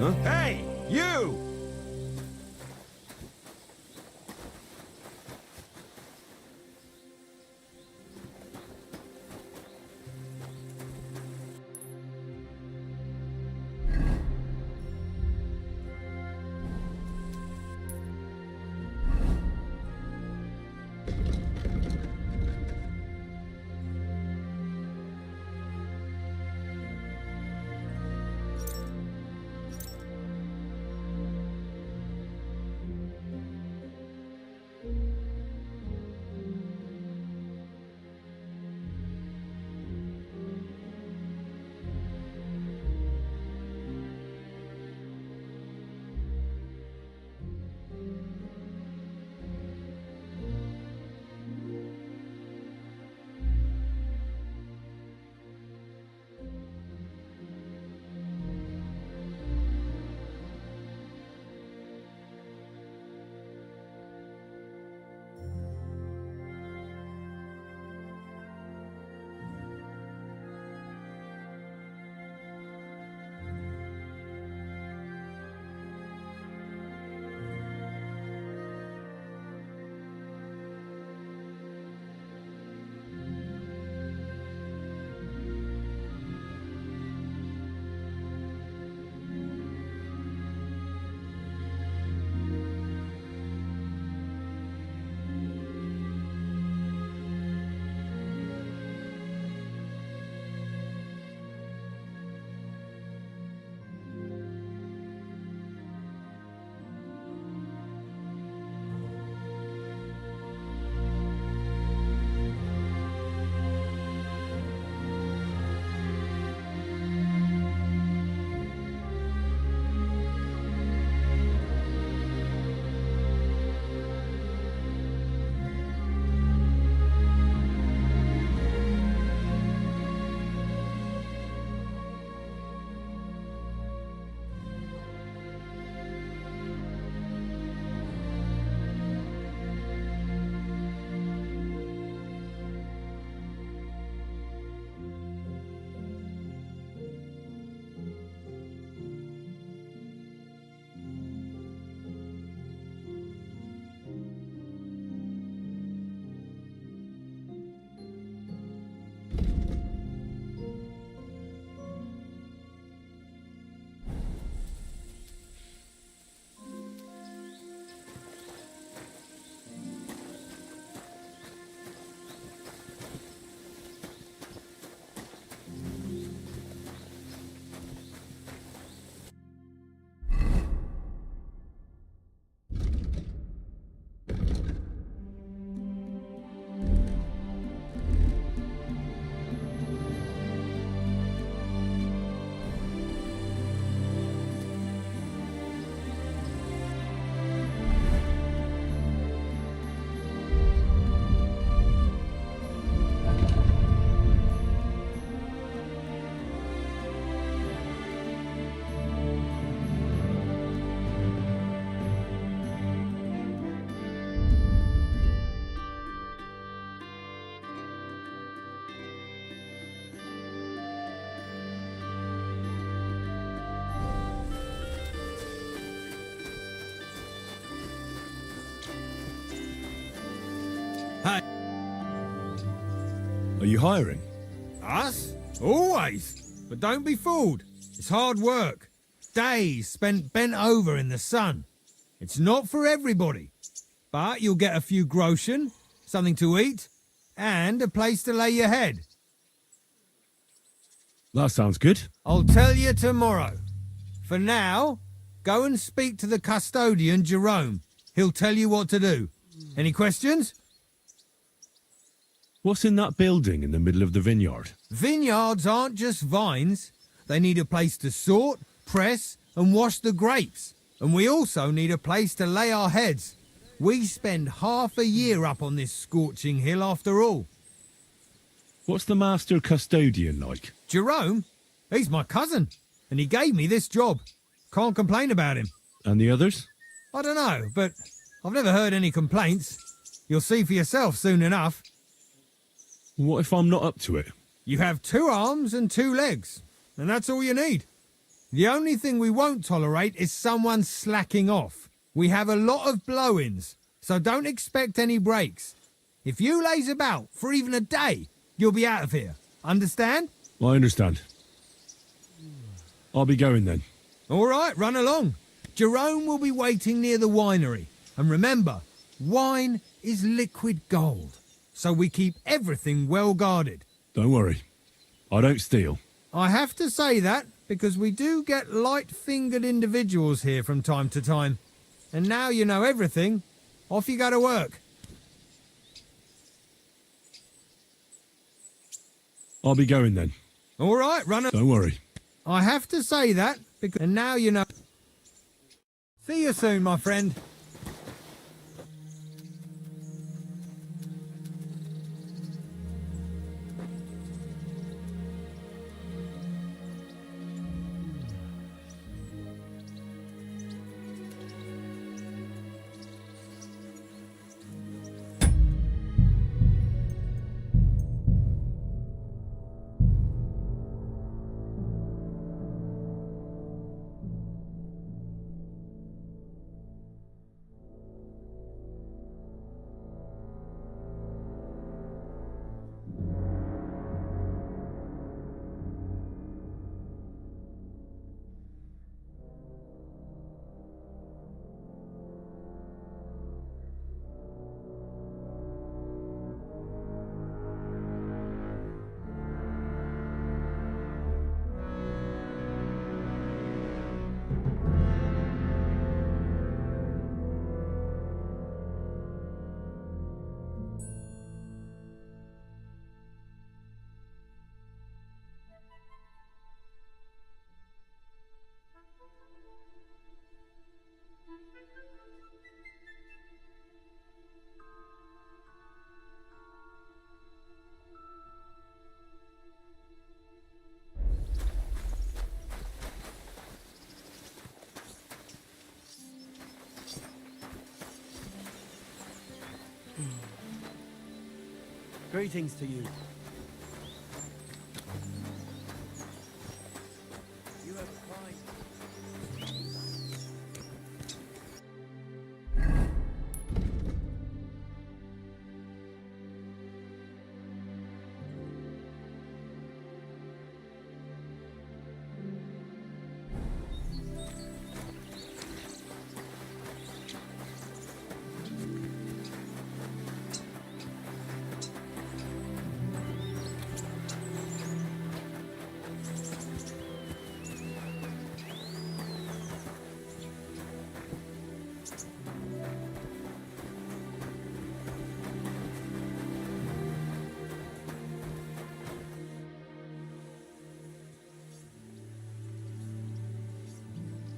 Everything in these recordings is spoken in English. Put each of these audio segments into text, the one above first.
Huh? Hey, you! Hey, Are you hiring? us? Always. But don't be fooled. It's hard work. Days spent bent over in the sun. It's not for everybody. But you'll get a few groschen, something to eat, and a place to lay your head. That sounds good. I'll tell you tomorrow. For now, go and speak to the custodian, Jerome. He'll tell you what to do. Any questions? What's in that building in the middle of the vineyard? Vineyards aren't just vines. They need a place to sort, press, and wash the grapes. And we also need a place to lay our heads. We spend half a year up on this scorching hill after all. What's the master custodian like? Jerome? He's my cousin, and he gave me this job. Can't complain about him. And the others? I don't know, but I've never heard any complaints. You'll see for yourself soon enough. What if I'm not up to it? You have 2 arms and 2 legs, and that's all you need. The only thing we won't tolerate is someone slacking off. We have a lot of blow-ins, so don't expect any breaks. If you laze about for even a day, you'll be out of here. Understand? I understand. I'll be going then. All right, run along. Jerome will be waiting near the winery. And remember, wine is liquid gold, so we keep everything well guarded. Don't worry. I don't steal. I have to say that because we do get light-fingered individuals here from time to time. And now you know everything, off you go to work. I'll be going then. All right, run. Don't worry. I have to say that because... And now you know... See you soon, my friend. Greetings to you. You have a fine...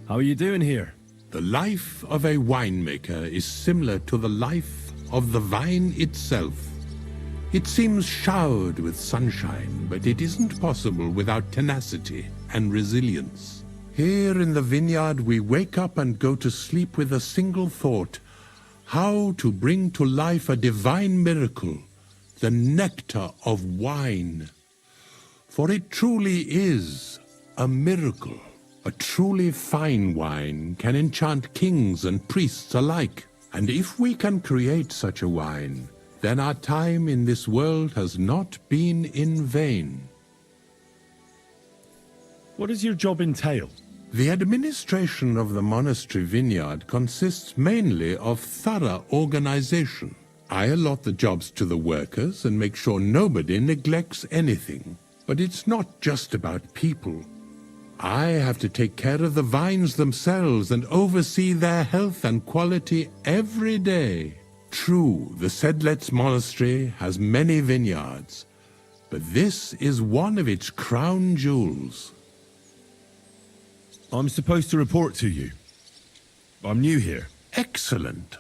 How are you doing here? The life of a winemaker is similar to the life of the vine itself. It seems showered with sunshine, but it isn't possible without tenacity and resilience. Here in the vineyard, we wake up and go to sleep with a single thought: how to bring to life a divine miracle, the nectar of wine. For it truly is a miracle. A truly fine wine can enchant kings and priests alike. And if we can create such a wine, then our time in this world has not been in vain. What does your job entail? The administration of the monastery vineyard consists mainly of thorough organization. I allot the jobs to the workers and make sure nobody neglects anything. But it's not just about people. I have to take care of the vines themselves and oversee their health and quality every day. True, the Sedlets Monastery has many vineyards, but this is one of its crown jewels. I'm supposed to report to you. I'm new here. Excellent.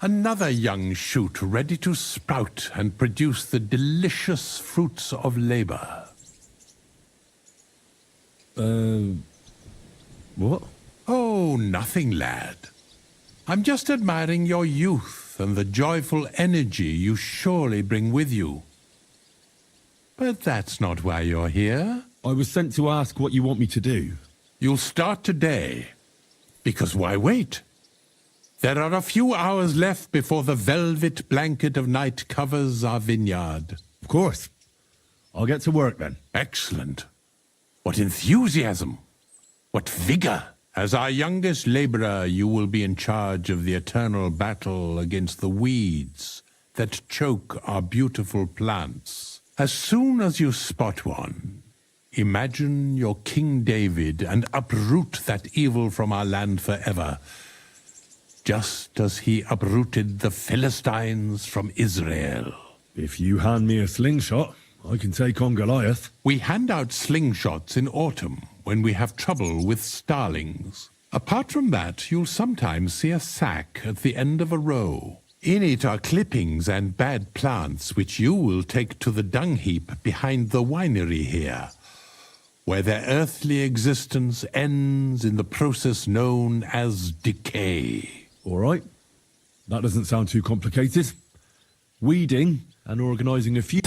Another young shoot ready to sprout and produce the delicious fruits of labor. What? Oh, nothing, lad. I'm just admiring your youth and the joyful energy you surely bring with you. But that's not why you're here. I was sent to ask what you want me to do. You'll start today, because why wait? There are a few hours left before the velvet blanket of night covers our vineyard. Of course. I'll get to work then. Excellent. What enthusiasm! What vigor! As our youngest laborer, you will be in charge of the eternal battle against the weeds that choke our beautiful plants. As soon as you spot one, imagine you're King David and uproot that evil from our land forever, just as he uprooted the Philistines from Israel. If you hand me a slingshot, I can take on Goliath. We hand out slingshots in autumn when we have trouble with starlings. Apart from that, you'll sometimes see a sack at the end of a row. In it are clippings and bad plants which you will take to the dung heap behind the winery here, where their earthly existence ends in the process known as decay. All right. That doesn't sound too complicated. Weeding and organising a few...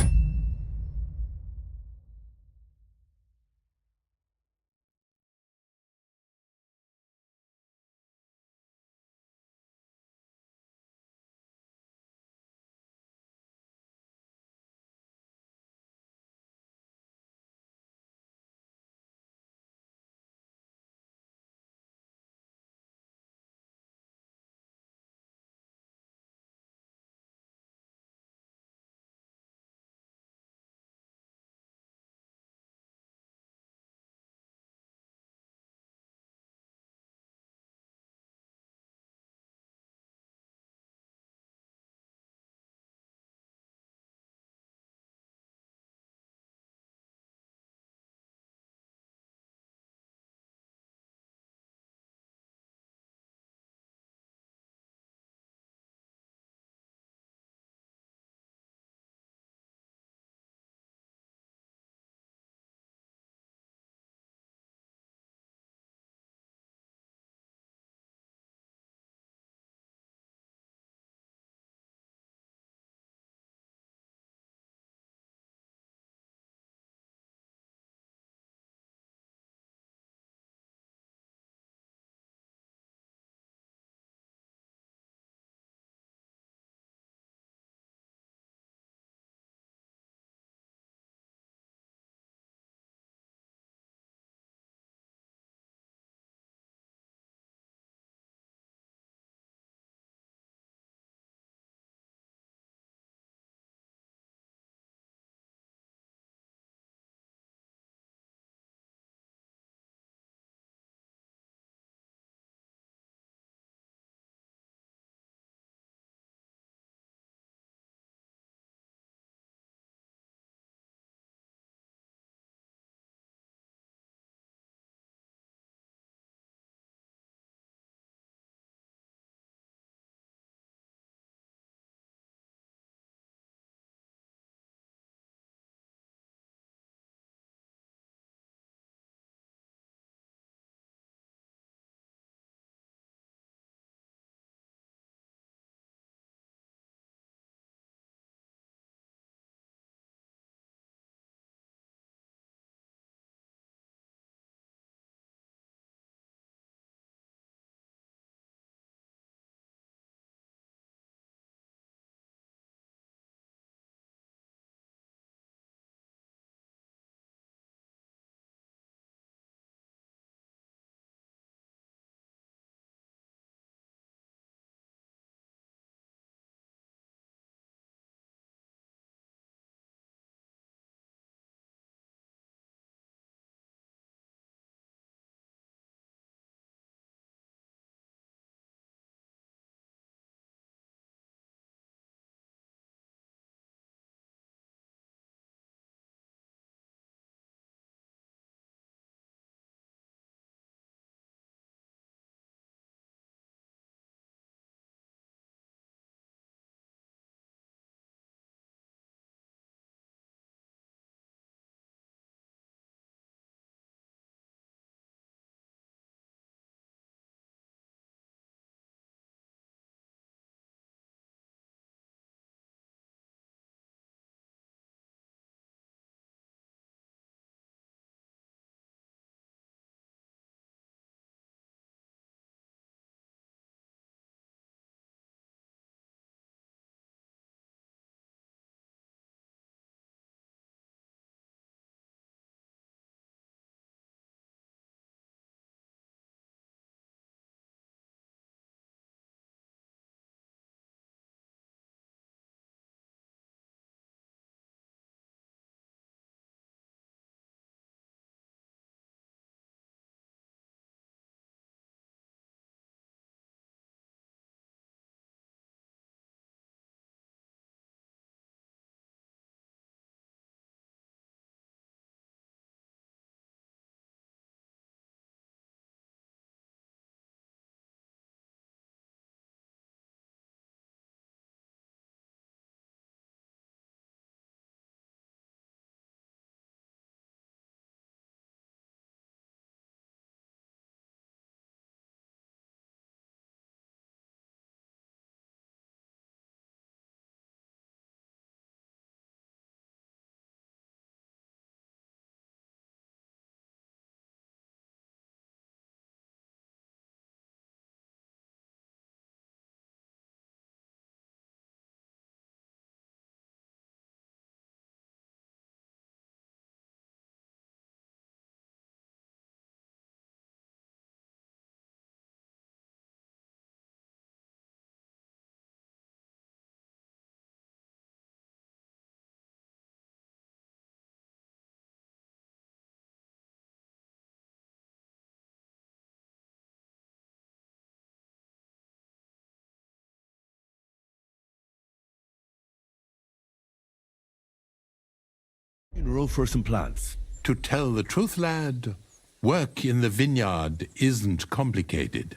Funeral for some plants. To tell the truth, lad, work in the vineyard isn't complicated,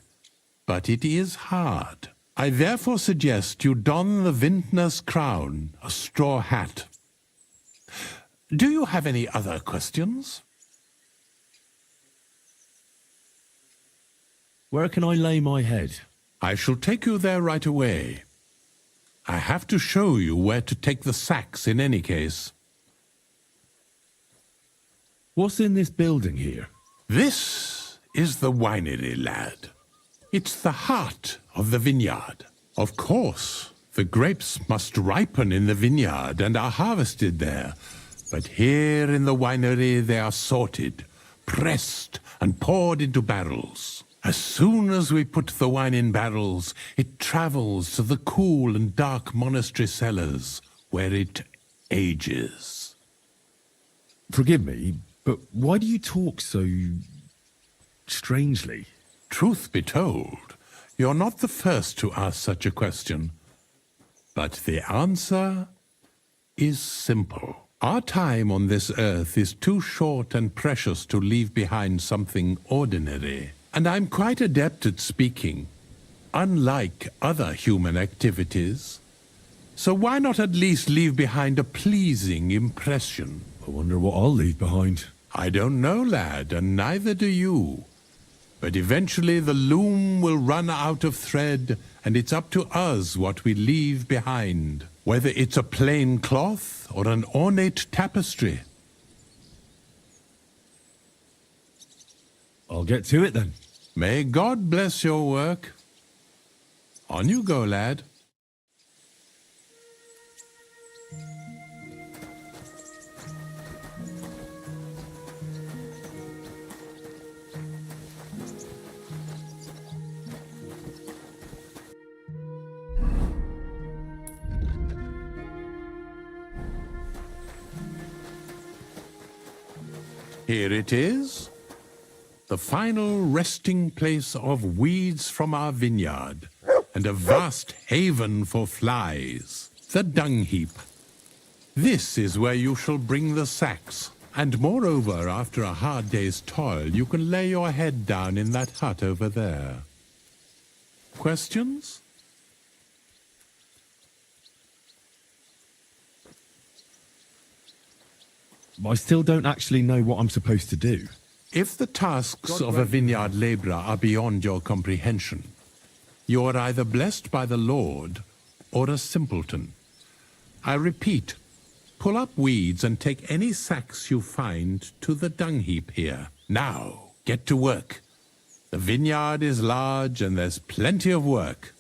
but it is hard. I therefore suggest you don the vintner's crown, a straw hat. Do you have any other questions? Where can I lay my head? I shall take you there right away. I have to show you where to take the sacks in any case. What's in this building here? This is the winery, lad. It's the heart of the vineyard. Of course, the grapes must ripen in the vineyard and are harvested there. But here in the winery they are sorted, pressed, and poured into barrels. As soon as we put the wine in barrels, it travels to the cool and dark monastery cellars, where it ages. Forgive me, but why do you talk so strangely? Truth be told, you're not the first to ask such a question. But the answer is simple. Our time on this earth is too short and precious to leave behind something ordinary. And I'm quite adept at speaking, unlike other human activities. So why not at least leave behind a pleasing impression? I wonder what I'll leave behind. I don't know, lad, and neither do you. But eventually the loom will run out of thread, and it's up to us what we leave behind, whether it's a plain cloth or an ornate tapestry. I'll get to it then. May God bless your work. On you go, lad. Here it is, the final resting place of weeds from our vineyard, and a vast haven for flies, the dung heap. This is where you shall bring the sacks, and moreover, after a hard day's toil, you can lay your head down in that hut over there. Questions? I still don't actually know what I'm supposed to do. If the tasks of a vineyard laborer are beyond your comprehension, you are either blessed by the Lord or a simpleton. I repeat, pull up weeds and take any sacks you find to the dung heap here. Now, get to work. The vineyard is large and there's plenty of work.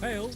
Hail.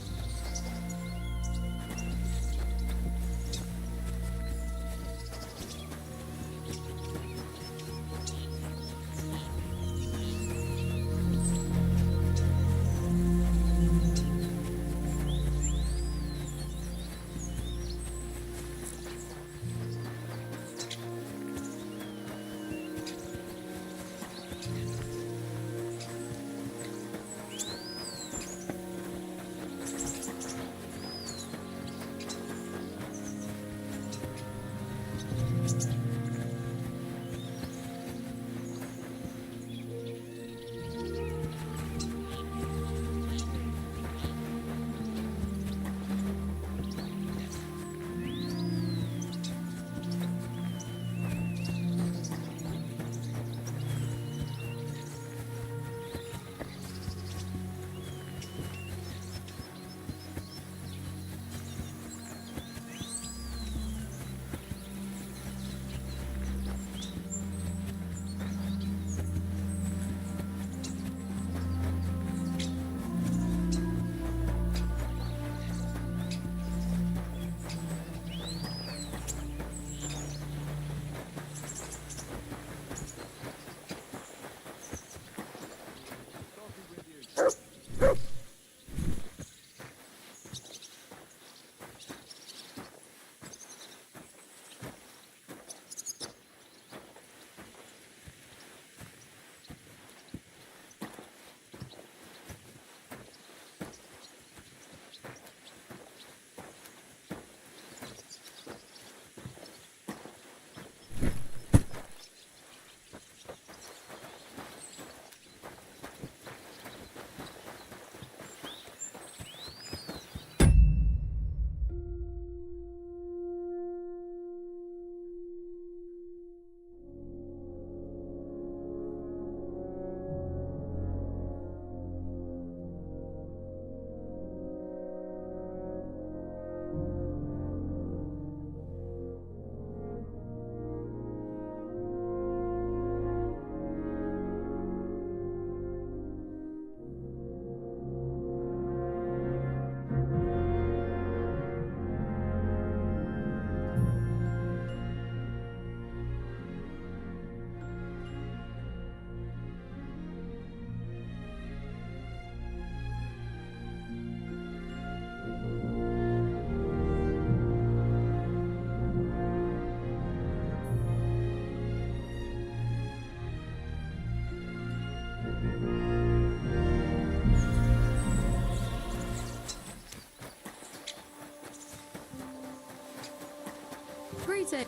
Greeting.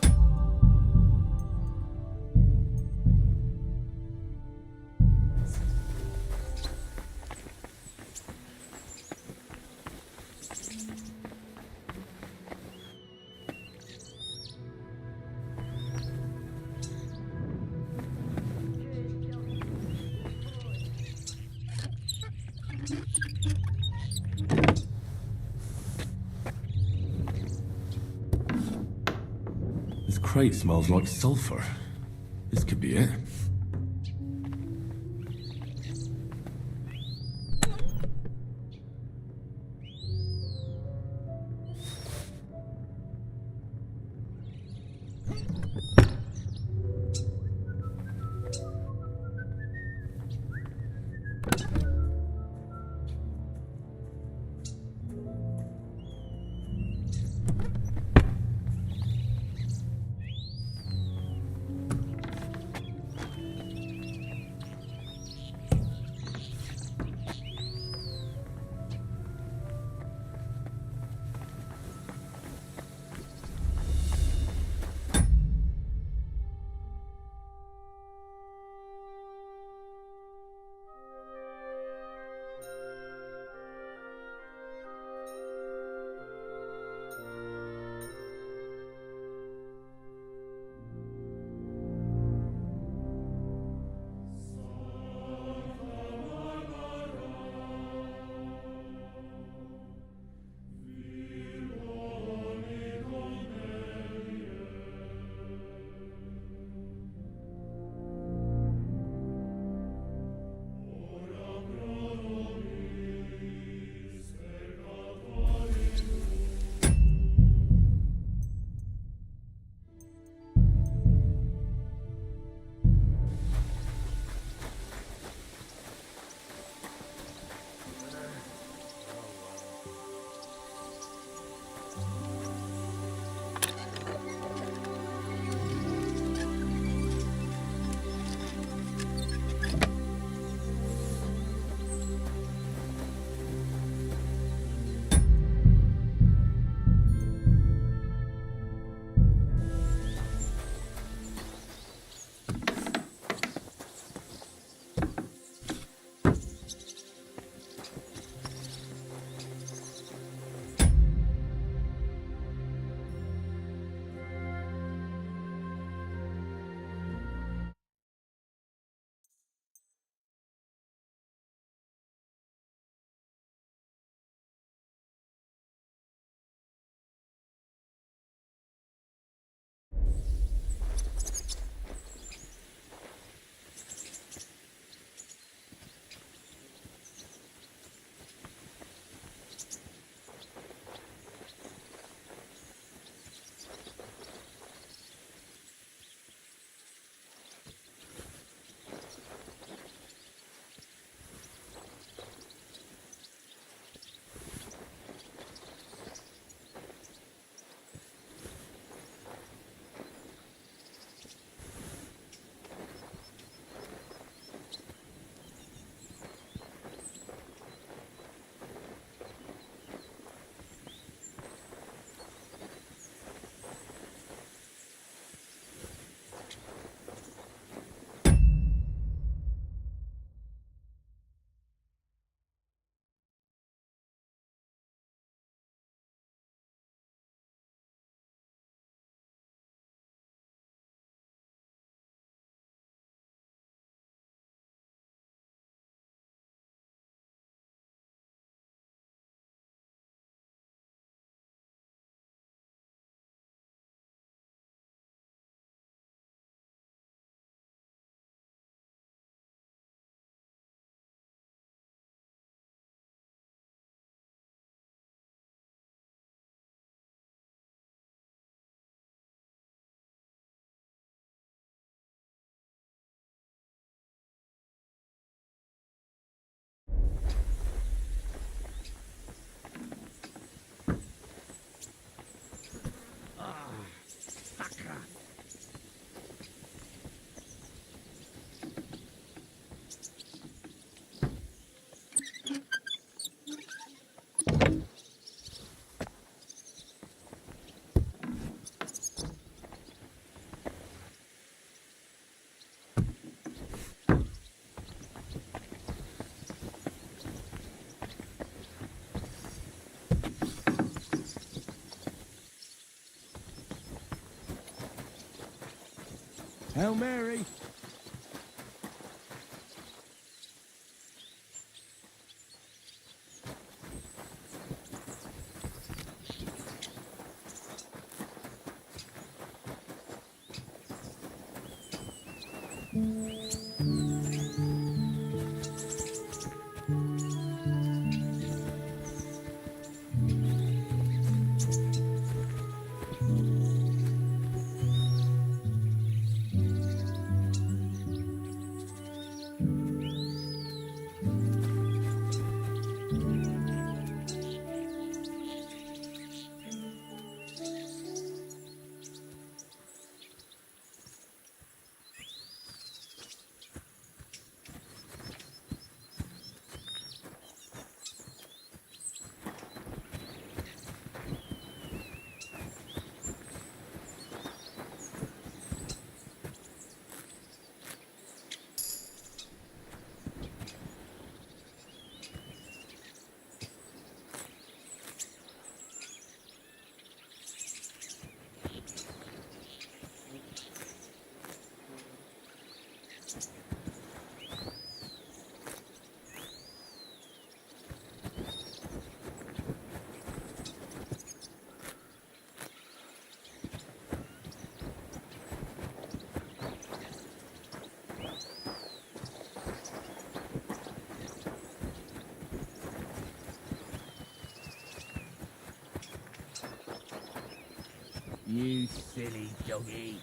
This crate smells like sulfur. This could be it. Hail Mary. You silly doggy.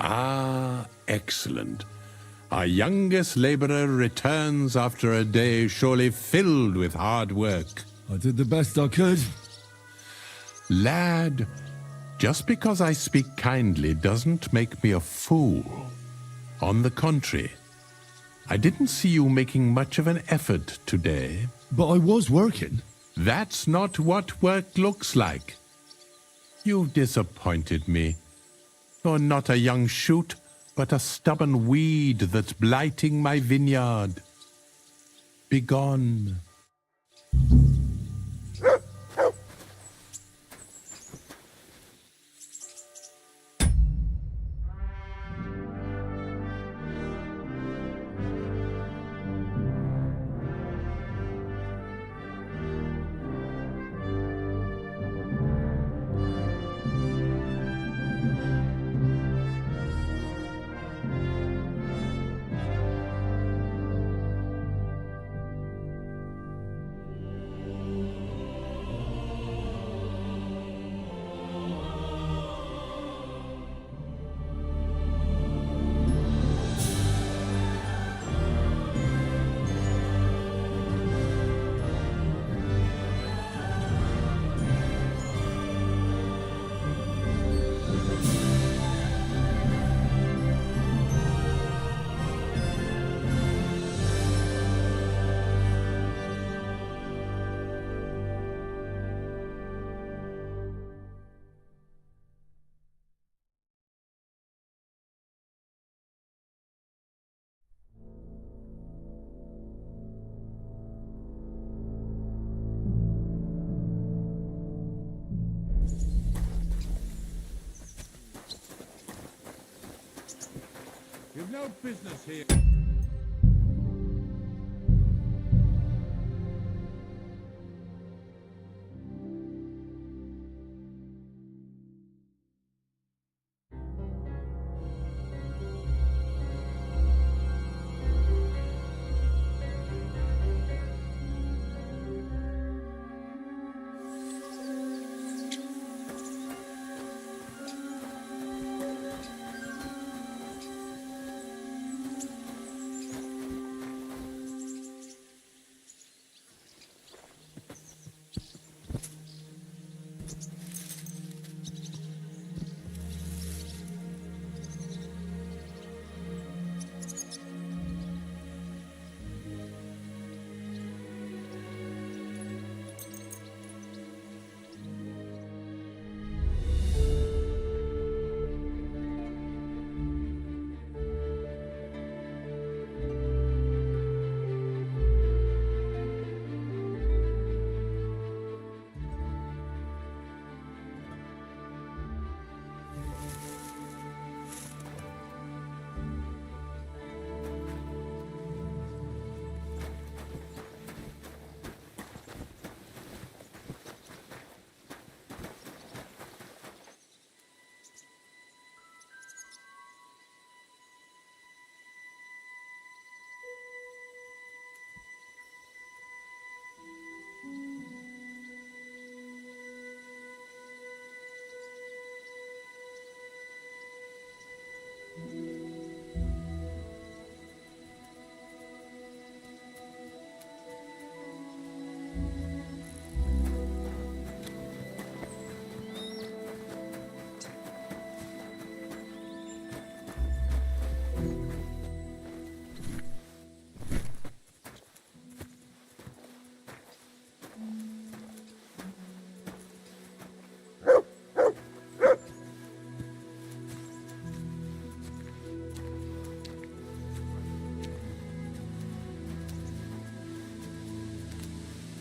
Ah, excellent. Our youngest laborer returns after a day surely filled with hard work. I did the best I could. Lad, just because I speak kindly doesn't make me a fool. On the contrary, I didn't see you making much of an effort today. But I was working. That's not what work looks like. You've disappointed me. You're not a young shoot, but a stubborn weed that's blighting my vineyard. Begone. You've no business here.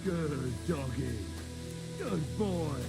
Good doggy. Good boy.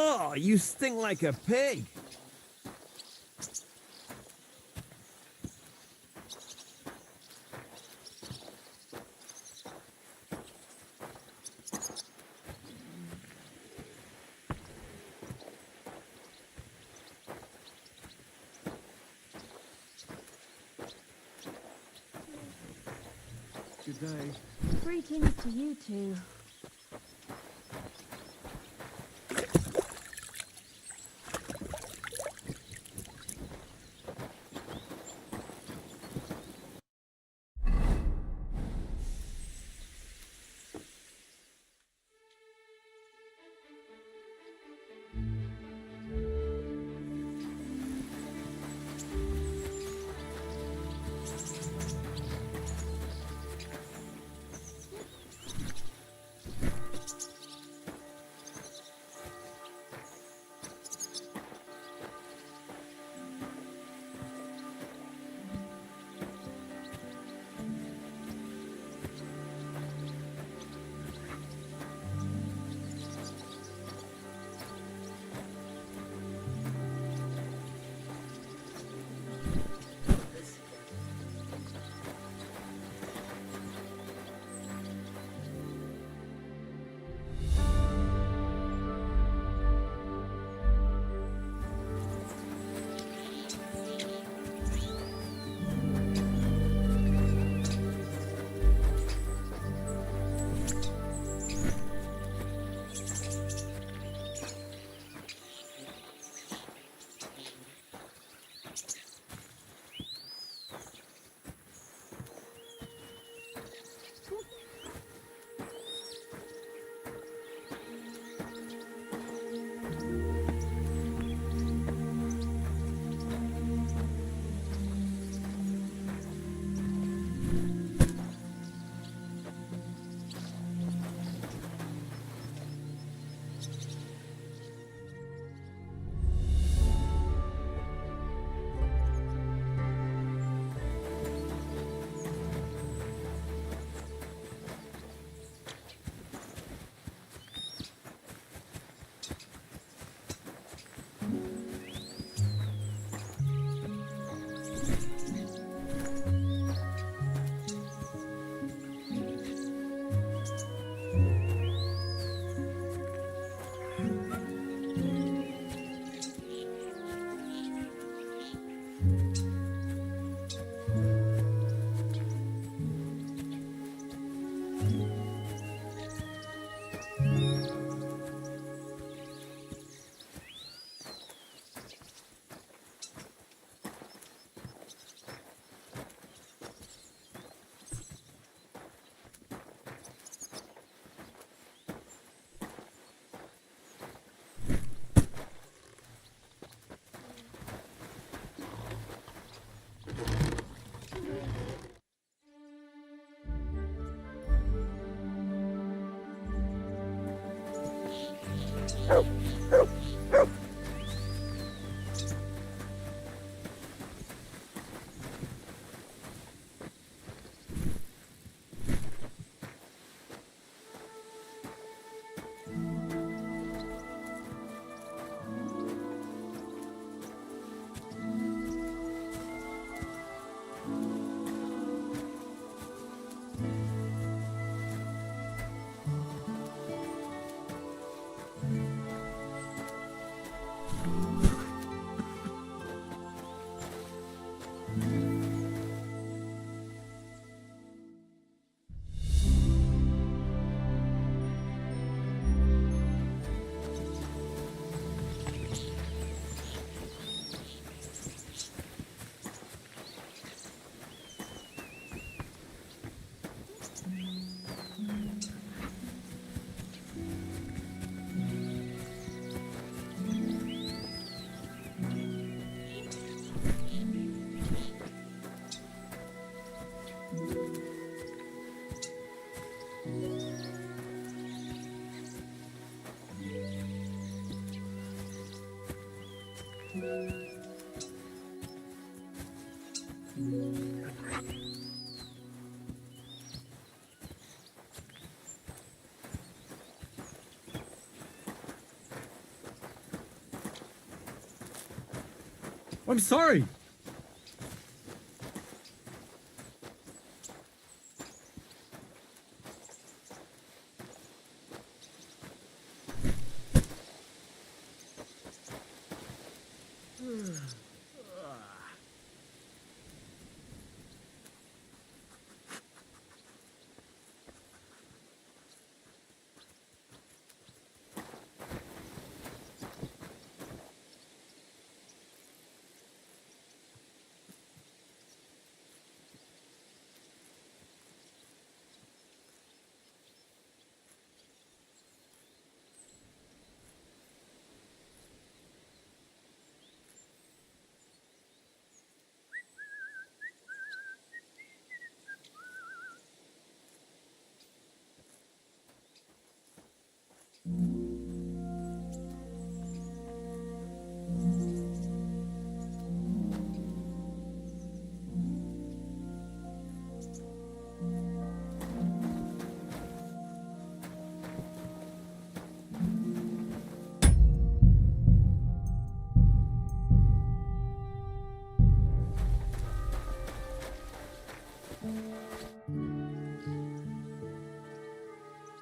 Oh, you stink like a pig. Good day. Greetings to you two. I'm sorry.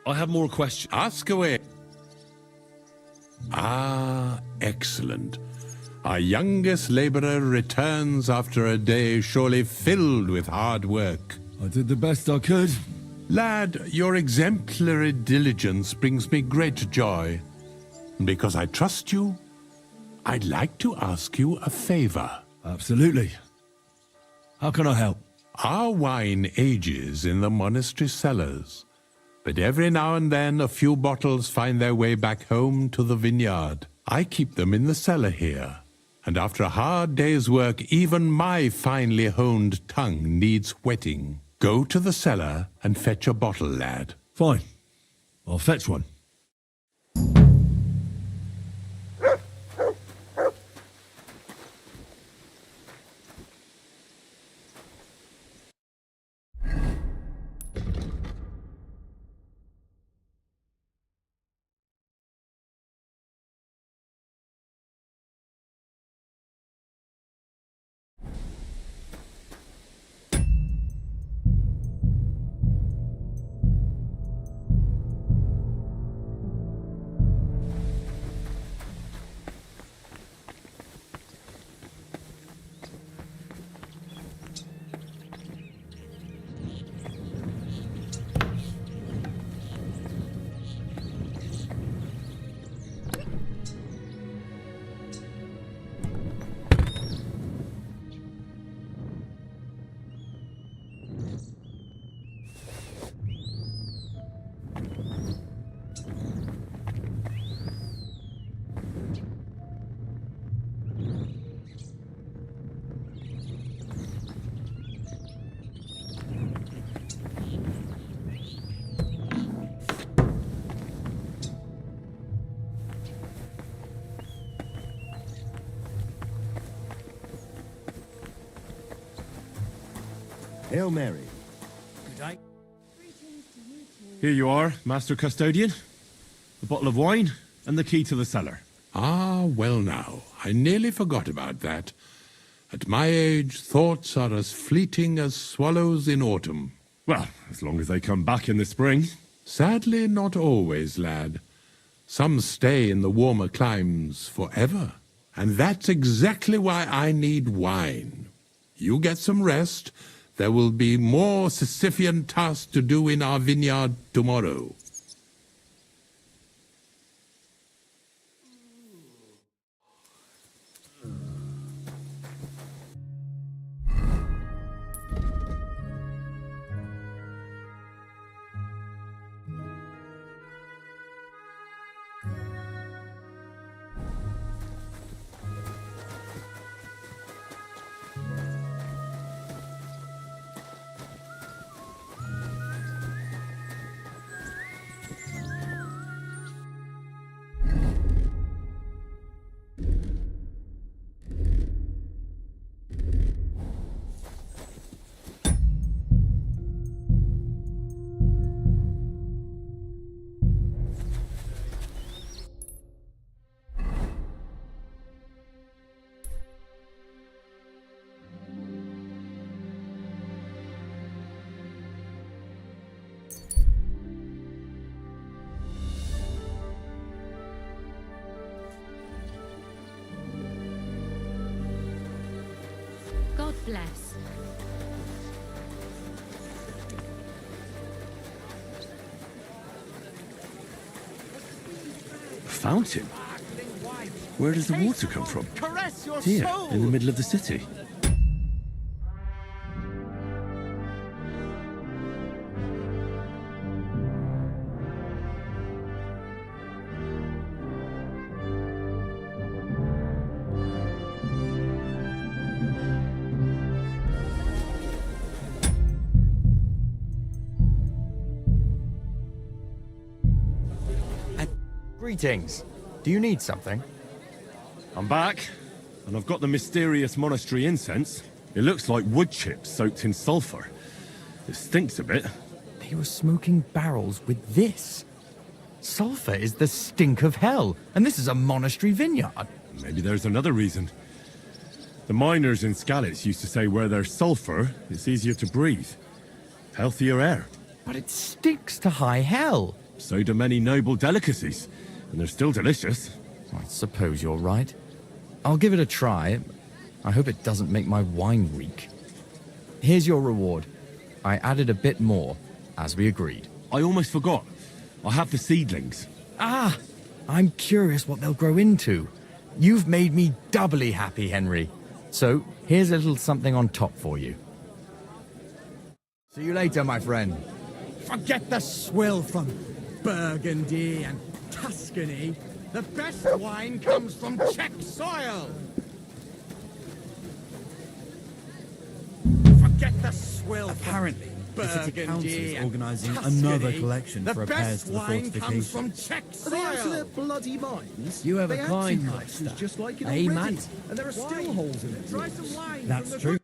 I have more questions. Ask away. Ah, excellent. Our youngest laborer returns after a day surely filled with hard work. I did the best I could. Lad, your exemplary diligence brings me great joy. Because I trust you, I'd like to ask you a favor. Absolutely. How can I help? Our wine ages in the monastery cellars, but every now and then a few bottles find their way back home to the vineyard. I keep them in the cellar here, and after a hard day's work, even my finely honed tongue needs whetting. Go to the cellar and fetch a bottle, lad. Fine. I'll fetch one. Hail Mary. Greetings to you two. Here you are, Master Custodian. The bottle of wine and the key to the cellar. Ah, well now, I nearly forgot about that. At my age, thoughts are as fleeting as swallows in autumn. Well, as long as they come back in the spring. Sadly, not always, lad. Some stay in the warmer climes forever. And that's exactly why I need wine. You get some rest. There will be more Sisyphean tasks to do in our vineyard tomorrow. bless. A fountain? Where does the water come from? Here, in the middle of the city. Greetings. Do you need something? I'm back, and I've got the mysterious monastery incense. It looks like wood chips soaked in sulfur. It stinks a bit. They were smoking barrels with this. Sulfur is the stink of hell, and this is a monastery vineyard. Maybe there's another reason. The miners in Skalitz used to say where there's sulfur, it's easier to breathe. Healthier air. But it stinks to high hell. So do many noble delicacies, and they're still delicious. I suppose you're right. I'll give it a try. I hope it doesn't make my wine weak. Here's your reward. I added a bit more, as we agreed. I almost forgot. I have the seedlings. Ah! I'm curious what they'll grow into. You've made me doubly happy, Henry. So, here's a little something on top for you. See you later, my friend. Forget the swill from Burgundy and Tuscany. The best wine comes from Czech soil. Forget the swill Apparently, from the city council Burgundy is and organising Tuscany. another collection The for repairs best to the wine comes fortifications. from Czech Are they out of their soil. bloody minds? You have they a had kind two master. collections just like it Eh, already, Matt? and there are still holes in it. Try some wine. That's from the true.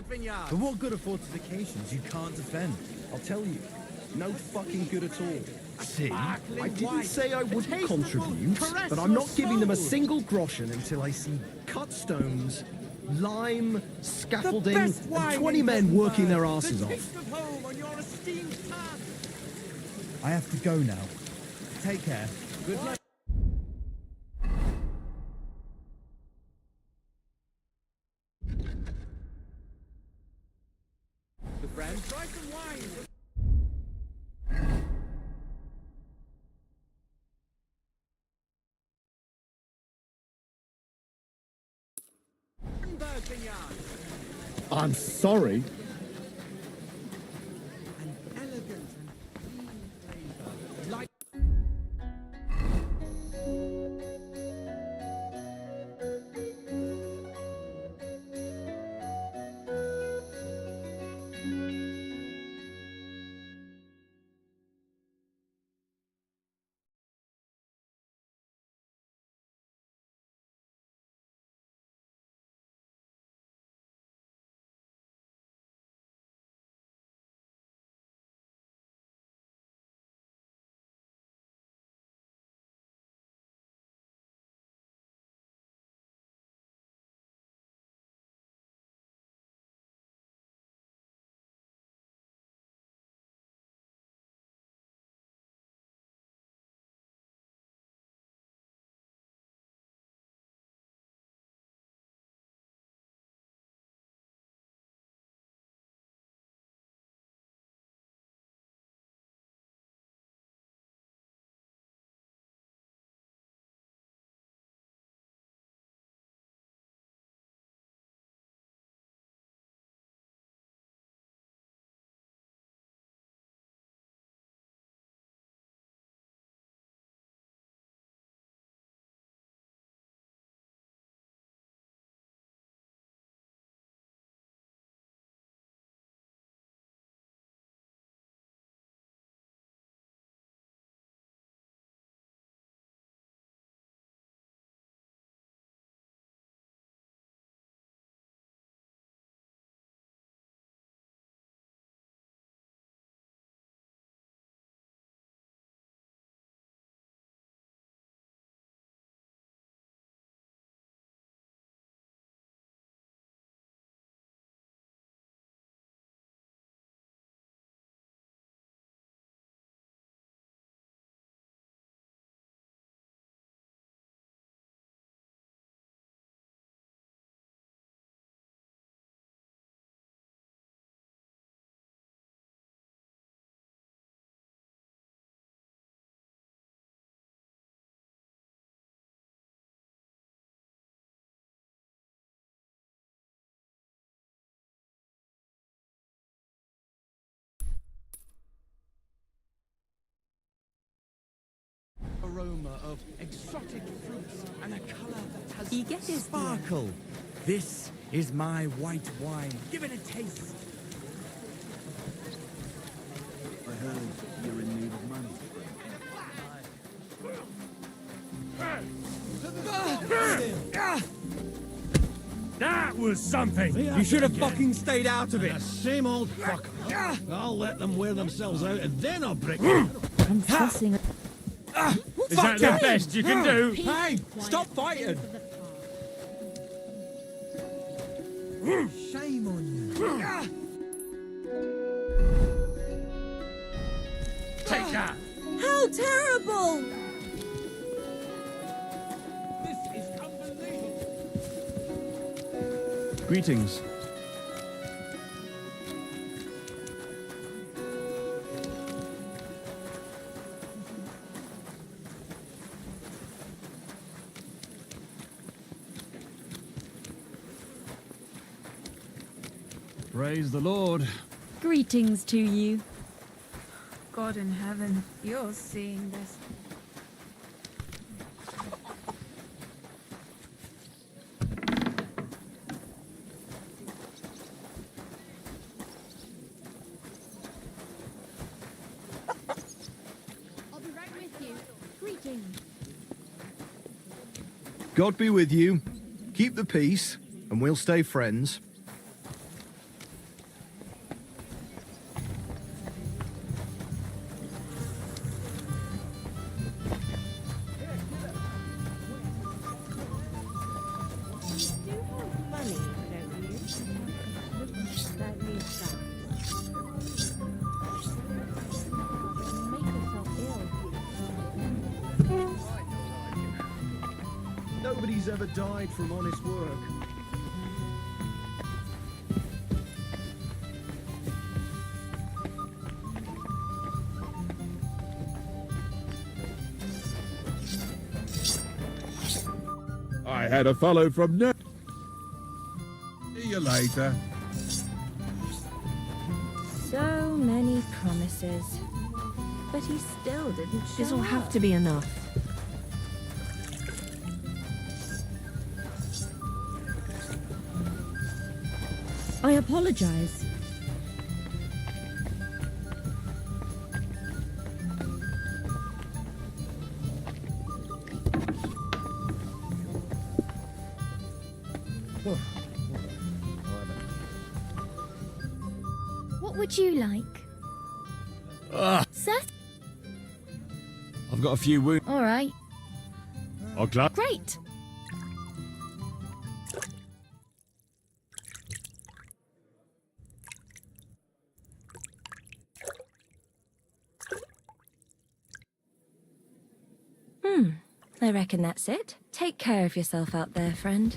vineyard. But what good are fortifications you can't defend? I'll tell you, no fucking good at all. See? I didn't wine. say I wouldn't Taste contribute, will caress but I'm not your giving them a soul. single groschen until I see cut stones, lime, scaffolding, best and wine 20 in men working their Wittenberg. asses The off. taste of home on your esteemed tongue. I have to go now. Take care. Good luck. The friend, try some wine. Wittenberg vineyard. I'm sorry. aroma of exotic fruits and a colour that has You get this, sparkle. This is my white wine. Give it a taste. I heard you're in need of money. That was something! You should have fucking stayed out of it. The same old fucker. I'll let them wear themselves out and then I'll break I'm tossing. Is that the best you can do? Hey, stop fighting. Shame on you. Take that! How terrible! This is unbelievable! Greetings. Praise the Lord. Greetings to you. God in heaven, you're seeing this. I'll be right with you. Greetings. God be with you. Keep the peace, and we'll stay friends. Nobody's ever died from honest work. I had a fellow from no. See you later. So many promises. But he still didn't show This'll have up. to be enough. I apologize. What would you like? Seth? I've got a few wounds. All right. I'll glad. Great. I reckon that's it. Take care of yourself out there, friend.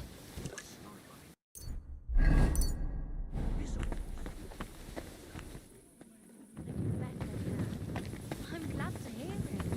I'm glad to hear it.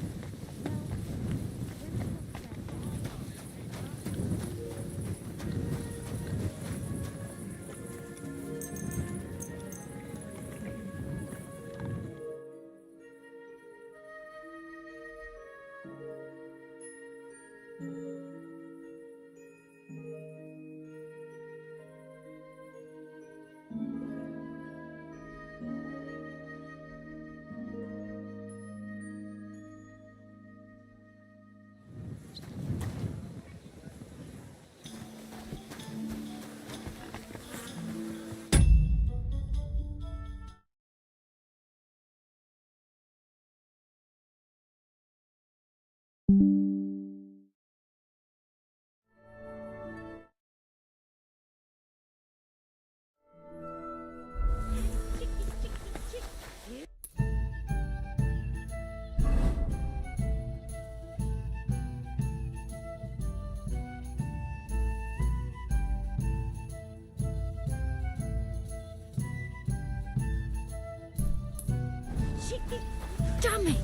Damn it!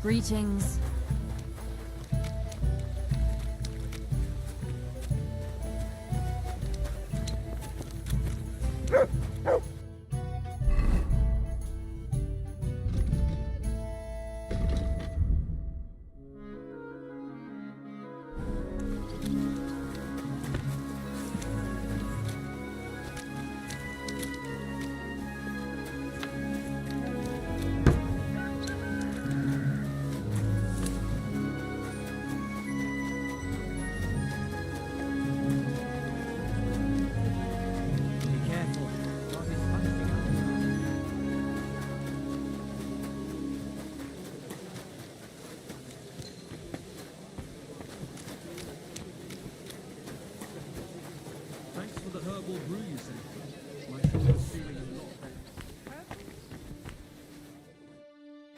Greetings.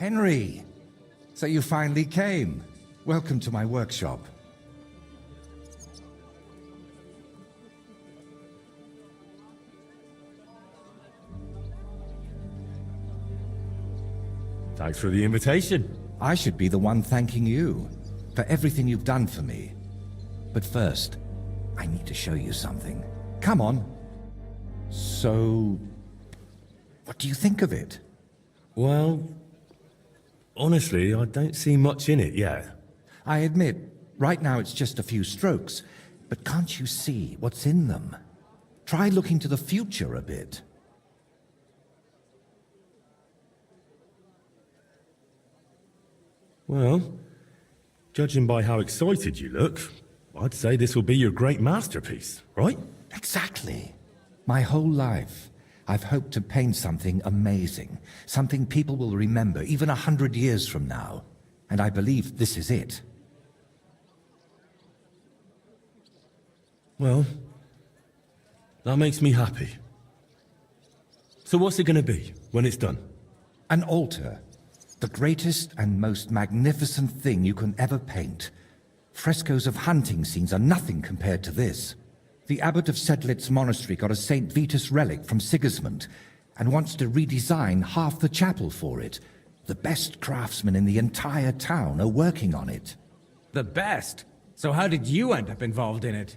Henry! So you finally came. Welcome to my workshop. Thanks for the invitation. I should be the one thanking you for everything you've done for me. But first, I need to show you something. Come on. So, what do you think of it? Well, honestly, I don't see much in it yet. I admit, right now it's just a few strokes, but can't you see what's in them? Try looking to the future a bit. Well, judging by how excited you look, I'd say this will be your great masterpiece, right? Exactly. My whole life, I've hoped to paint something amazing, something people will remember even 100 years from now. And I believe this is it. Well, that makes me happy. So what's it going to be when it's done? An altar. The greatest and most magnificent thing you can ever paint. Frescoes of hunting scenes are nothing compared to this. The abbot of Sedlitz Monastery got a St. Vitus relic from Sigismund and wants to redesign half the chapel for it. The best craftsmen in the entire town are working on it. The best? So how did you end up involved in it?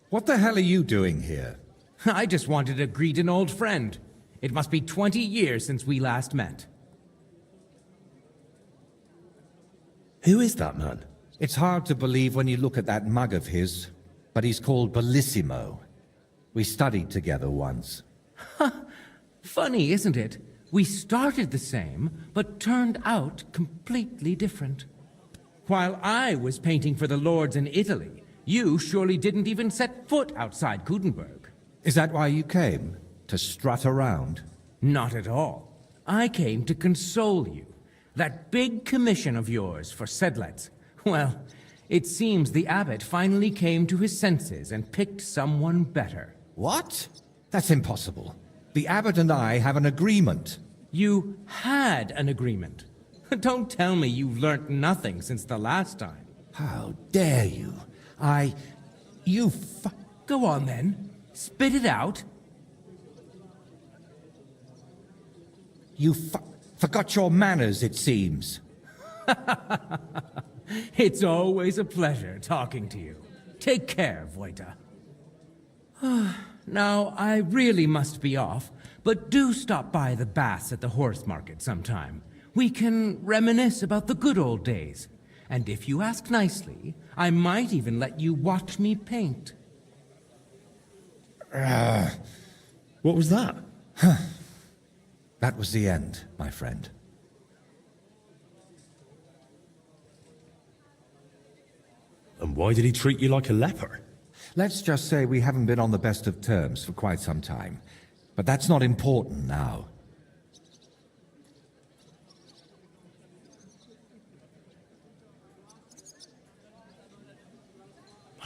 What the hell are you doing here? I just wanted to greet an old friend. It must be 20 years since we last met. Who is that man? It's hard to believe when you look at that mug of his, but he's called Bellissimo. We studied together once. Funny, isn't it? We started the same, but turned out completely different. While I was painting for the lords in Italy, you surely didn't even set foot outside Gutenberg. Is that why you came? To strut around? Not at all. I came to console you. That big commission of yours for Sedlitz. Well, it seems the abbot finally came to his senses and picked someone better. What? That's impossible. The abbot and I have an agreement. You had an agreement. Don't tell me you've learnt nothing since the last time. How dare you? Go on then. Spit it out. You forgot your manners, it seems. It's always a pleasure talking to you. Take care, Vojta. Now, I really must be off, but do stop by the baths at the horse market sometime. We can reminisce about the good old days. And if you ask nicely, I might even let you watch me paint. What was that? That was the end, my friend. And why did he treat you like a leper? Let's just say we haven't been on the best of terms for quite some time. But that's not important now.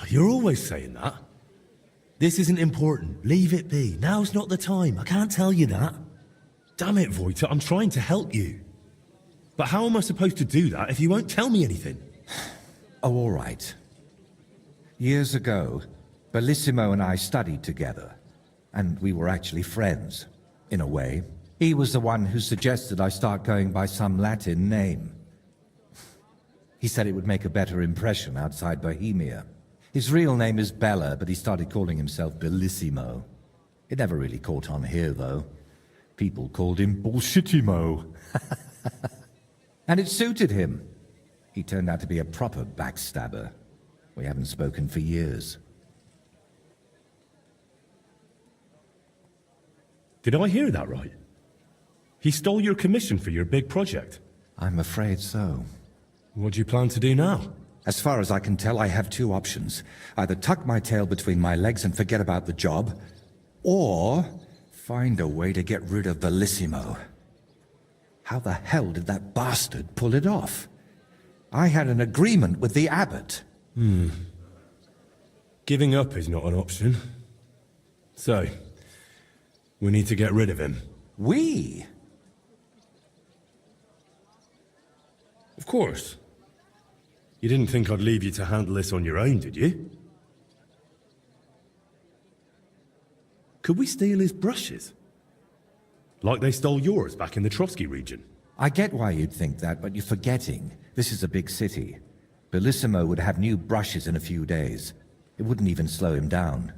You're always saying that. This isn't important. Leave it be. Now's not the time. I can't tell you that. Damn it, Vojta, I'm trying to help you. But how am I supposed to do that if you won't tell me anything? Oh, all right. Years ago, Bellissimo and I studied together, and we were actually friends, in a way. He was the one who suggested I start going by some Latin name. He said it would make a better impression outside Bohemia. His real name is Bella, but he started calling himself Bellissimo. It never really caught on here, though. People called him Bullshitimo. And it suited him. He turned out to be a proper backstabber. We haven't spoken for years. Did I hear that right? He stole your commission for your big project? I'm afraid so. What do you plan to do now? As far as I can tell, I have two options. Either tuck my tail between my legs and forget about the job, or find a way to get rid of Bellissimo. How the hell did that bastard pull it off? I had an agreement with the abbot. Giving up is not an option. So, we need to get rid of him. We? Of course. You didn't think I'd leave you to handle this on your own, did you? Could we steal his brushes? Like they stole yours back in the Trotsky region? I get why you'd think that, but you're forgetting. This is a big city. Bellissimo would have new brushes in a few days. It wouldn't even slow him down.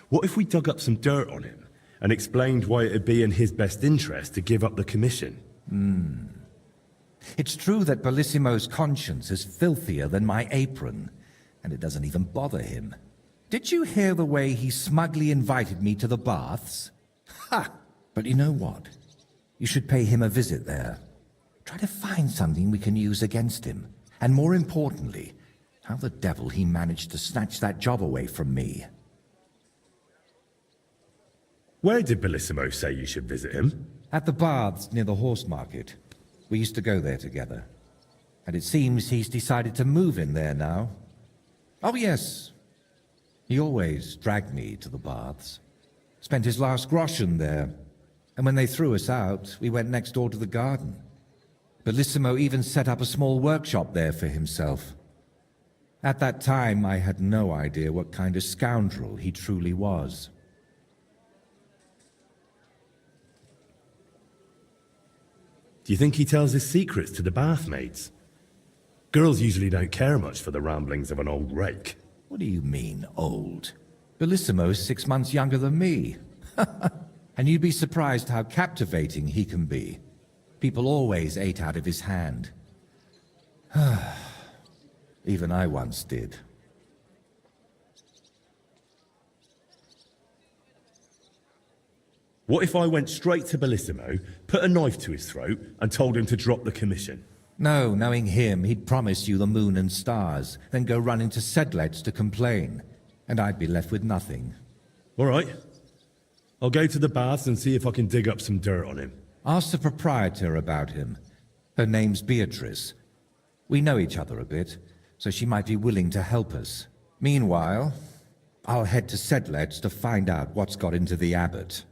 What if we dug up some dirt on him and explained why it'd be in his best interest to give up the commission? It's true that Bellissimo's conscience is filthier than my apron, and it doesn't even bother him. Did you hear the way he smugly invited me to the baths? Ha! But you know what? You should pay him a visit there. Try to find something we can use against him. And more importantly, how the devil he managed to snatch that job away from me. Where did Bellissimo say you should visit him? At the baths near the horse market. We used to go there together. And it seems he's decided to move in there now. Oh yes. He always dragged me to the baths. Spent his last groschen there. And when they threw us out, we went next door to the garden. Bellissimo even set up a small workshop there for himself. At that time, I had no idea what kind of scoundrel he truly was. Do you think he tells his secrets to the bathmaids? Girls usually don't care much for the ramblings of an old rake. What do you mean, old? Bellissimo's 6 months younger than me. And you'd be surprised how captivating he can be. People always ate out of his hand. Even I once did. What if I went straight to Bellissimo, put a knife to his throat, and told him to drop the commission? No, knowing him, he'd promise you the moon and stars, then go running to Sedlet's to complain. And I'd be left with nothing. All right. I'll go to the baths and see if I can dig up some dirt on him. Ask the proprietor about him. Her name's Beatrice. We know each other a bit, so she might be willing to help us. Meanwhile, I'll head to Sedlet's to find out what's got into the abbot.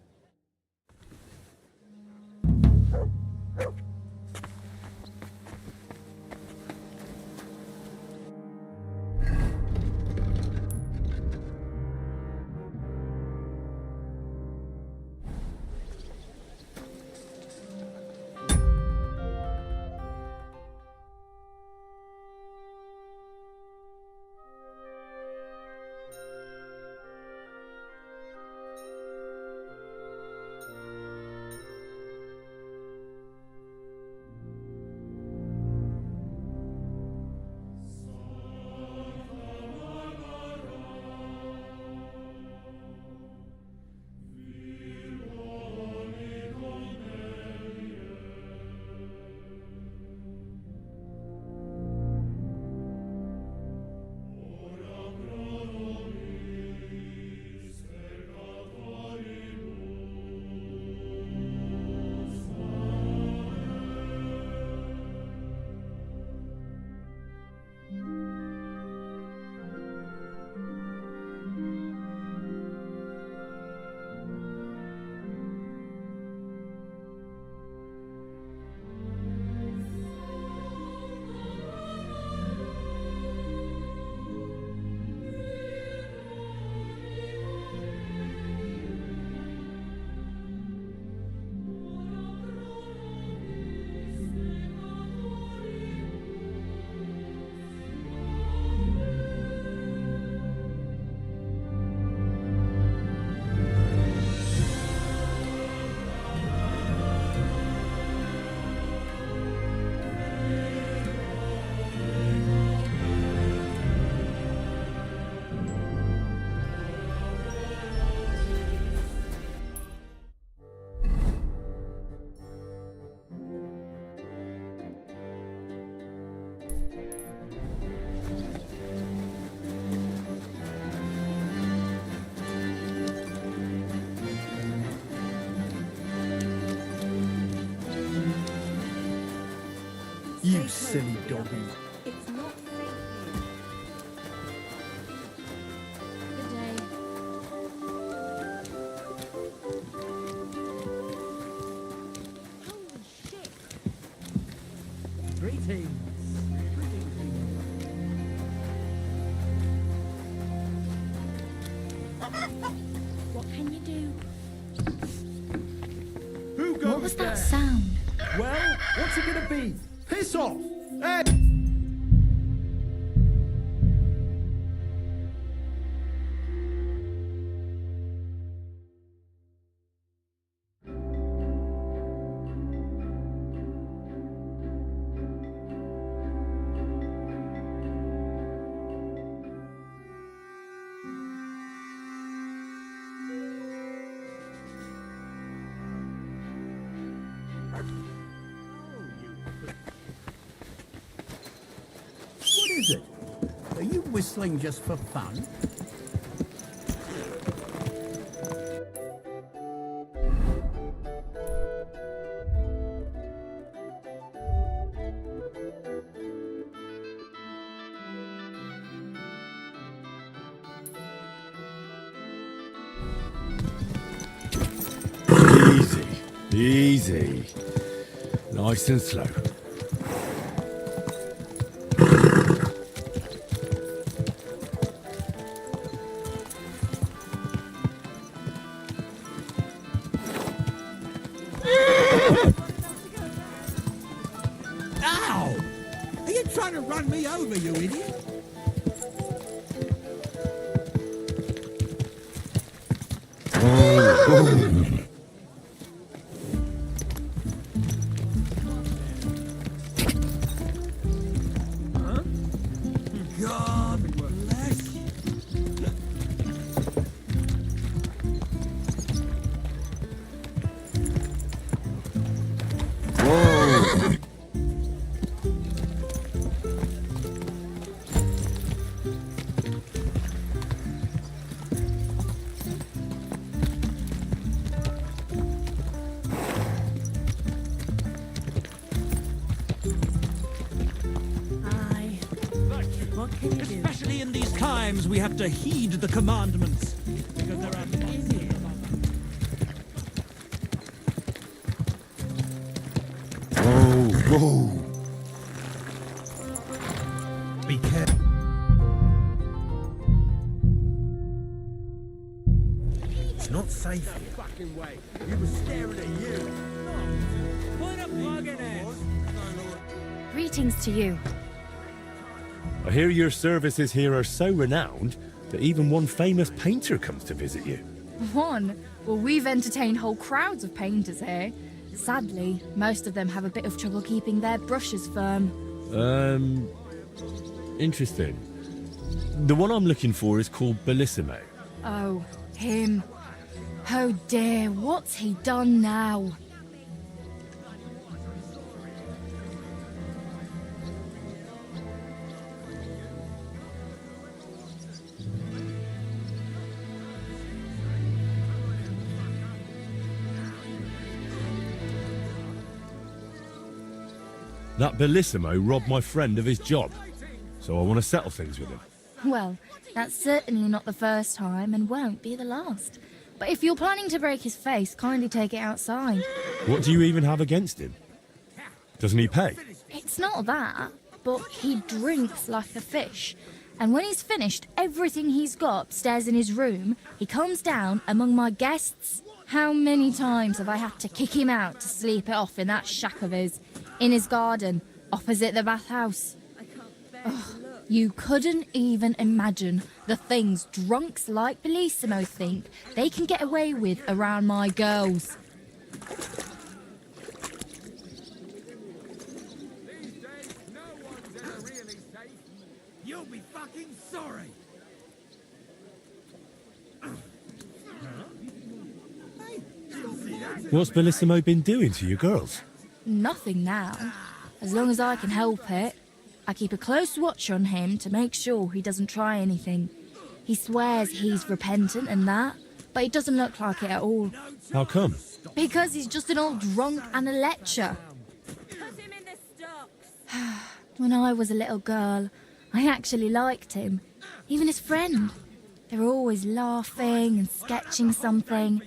You silly doggy. It's not safe here. Good day. Greetings. What can you do? Who goes What was that there? sound? Well, what's it gonna be? Piss off! Hey! What is it? Are you whistling just for fun? Easy, easy. Nice and slow. Ow! Are you trying to run me over, you idiot? God bless you. Aye. What can you do? Especially in these times, we have to heed the commandments. Because there are many of them. Whoa. Be careful. It's not safe here. Fucking way. He was staring at you. Put a plug in it. Greetings to you. I hear your services here are so renowned that even one famous painter comes to visit you. One? Well, we've entertained whole crowds of painters here. Sadly, most of them have a bit of trouble keeping their brushes firm. Interesting. The one I'm looking for is called Bellissimo. Oh, him. Oh dear, what's he done now? That Bellissimo robbed my friend of his job, so I want to settle things with him. Well, that's certainly not the first time and won't be the last. But if you're planning to break his face, kindly take it outside. What do you even have against him? Doesn't he pay? It's not that, but he drinks like a fish. And when he's finished everything he's got upstairs in his room, he comes down among my guests. How many times have I had to kick him out to sleep it off in that shack of his, in his garden, opposite the bathhouse? Ugh, you couldn't even imagine the things drunks like Bellissimo think they can get away with around my girls. These days, no one's ever really safe. You'll be fucking sorry. What's Bellissimo been doing to you girls? Nothing now. As long as I can help it. I keep a close watch on him to make sure he doesn't try anything. He swears he's repentant and that, but it doesn't look like it at all. How come? Because he's just an old drunk and a lecher. When I was a little girl, I actually liked him. Even his friend. They were always laughing and sketching something.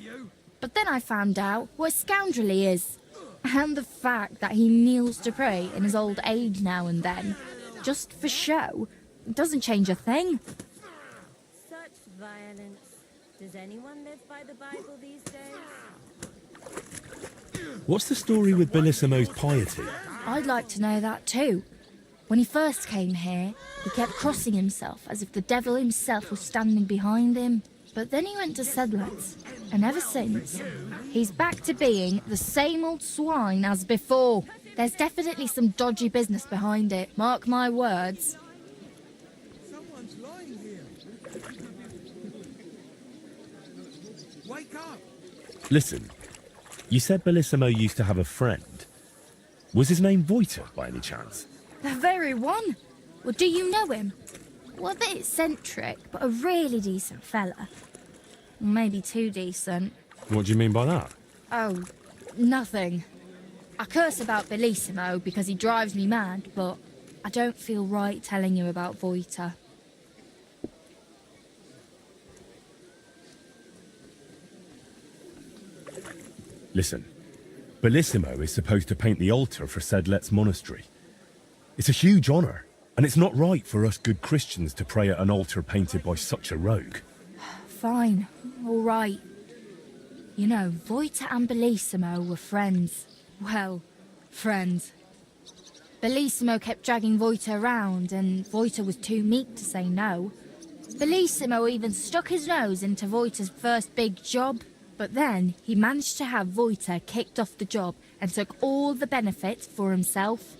But then I found out what a scoundrel he is. And the fact that he kneels to pray in his old age now and then, just for show, doesn't change a thing. Such violence. Does anyone live by the Bible these days? What's the story with Bellissimo's piety? I'd like to know that too. When he first came here, he kept crossing himself as if the devil himself was standing behind him. But then he went to Sedlets, and ever since, he's back to being the same old swine as before. There's definitely some dodgy business behind it, mark my words. Someone's lying here. Wake up! Listen, you said Bellissimo used to have a friend. Was his name Voiter, by any chance? The very one. Well, do you know him? Well, a bit eccentric, but a really decent fella. Maybe too decent. What do you mean by that? Oh, nothing. I curse about Bellissimo because he drives me mad, but I don't feel right telling you about Voiter. Listen, Bellissimo is supposed to paint the altar for Sedlet's monastery. It's a huge honour, and it's not right for us good Christians to pray at an altar painted by such a rogue. Fine, all right. You know, Voiter and Bellissimo were friends. Well, friends. Bellissimo kept dragging Voiter around, and Voiter was too meek to say no. Bellissimo even stuck his nose into Voiter's first big job, but then he managed to have Voiter kicked off the job and took all the benefits for himself.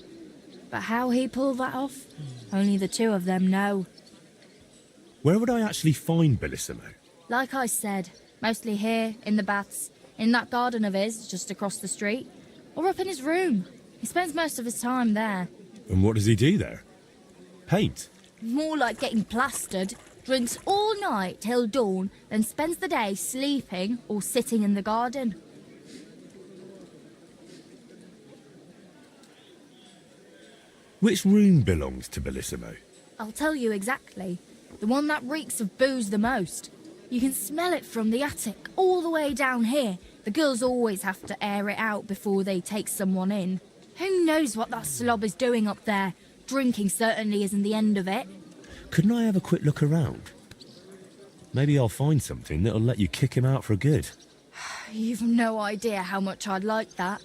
But how he pulled that off, only the two of them know. Where would I actually find Bellissimo? Like I said, mostly here, in the baths, in that garden of his, just across the street, or up in his room. He spends most of his time there. And what does he do there? Paint? More like getting plastered. Drinks all night till dawn, then spends the day sleeping or sitting in the garden. Which room belongs to Bellissimo? I'll tell you exactly. The one that reeks of booze the most. You can smell it from the attic all the way down here. The girls always have to air it out before they take someone in. Who knows what that slob is doing up there? Drinking certainly isn't the end of it. Couldn't I have a quick look around? Maybe I'll find something that'll let you kick him out for good. You've no idea how much I'd like that.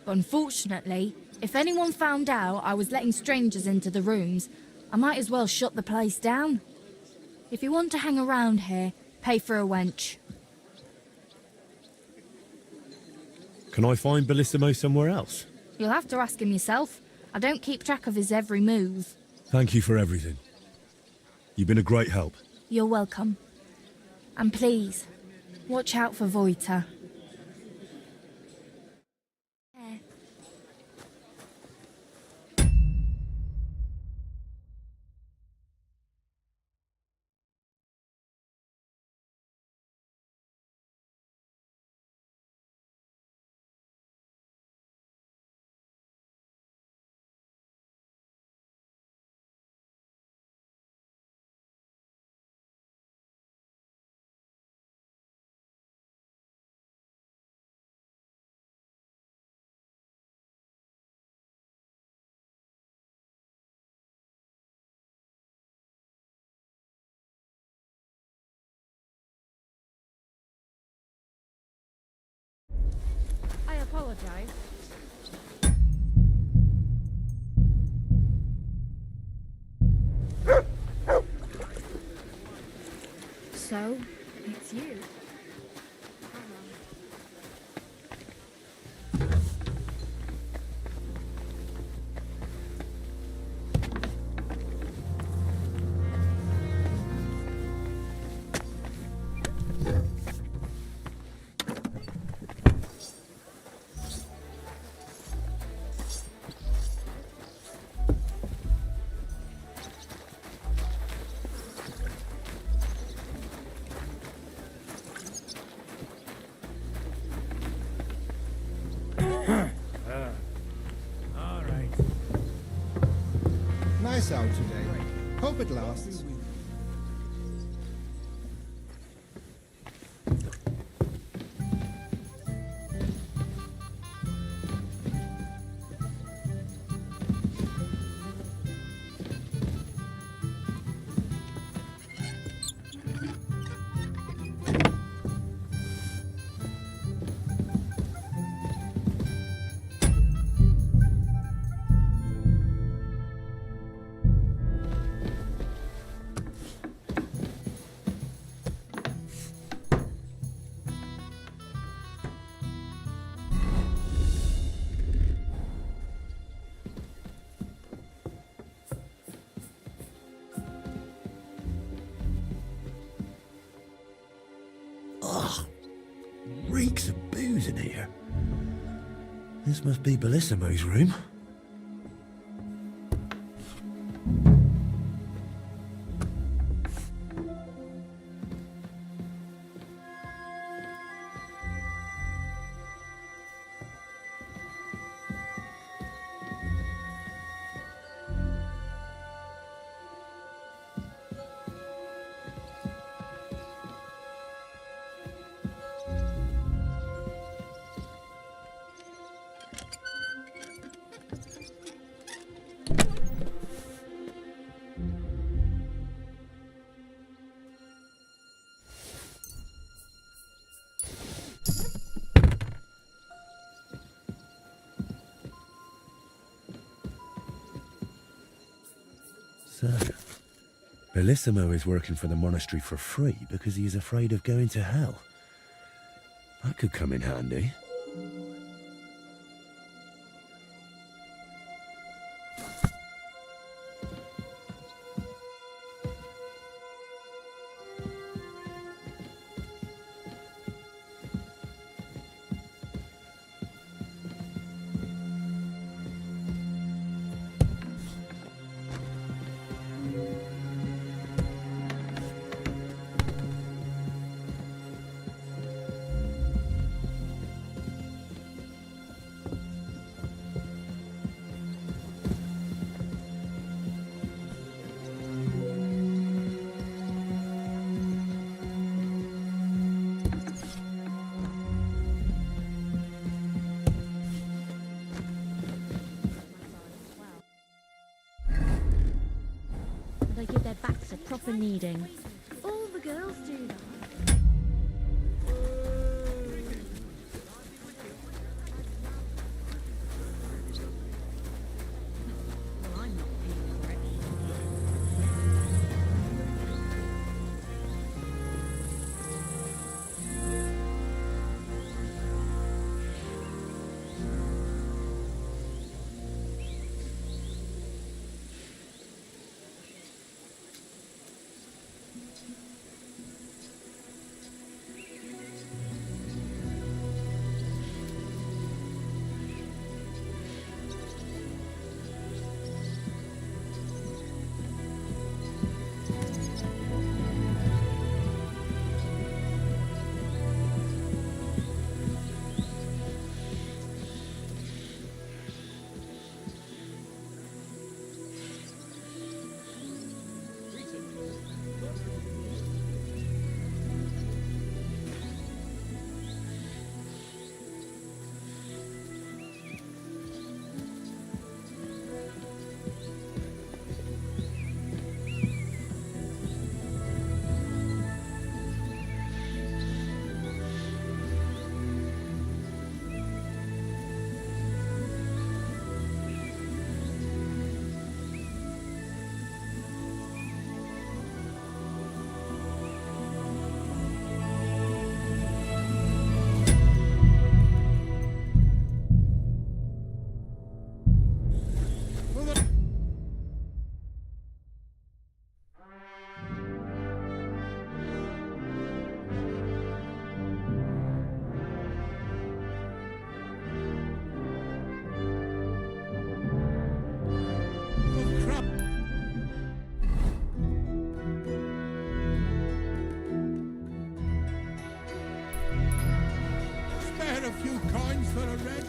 But unfortunately, if anyone found out I was letting strangers into the rooms, I might as well shut the place down. If you want to hang around here, pay for a wench. Can I find Bellissimo somewhere else? You'll have to ask him yourself. I don't keep track of his every move. Thank you for everything. You've been a great help. You're welcome. And please, watch out for Voiter. I apologize. So, it's you. Nice out today. Hope it lasts. This must be Bellissimo's room. So, Bellissimo is working for the monastery for free because he is afraid of going to hell. That could come in handy. They give their backs a proper kneading. All the girls do that. Well, I'm not paying for it. Spare a few coins for a wretch.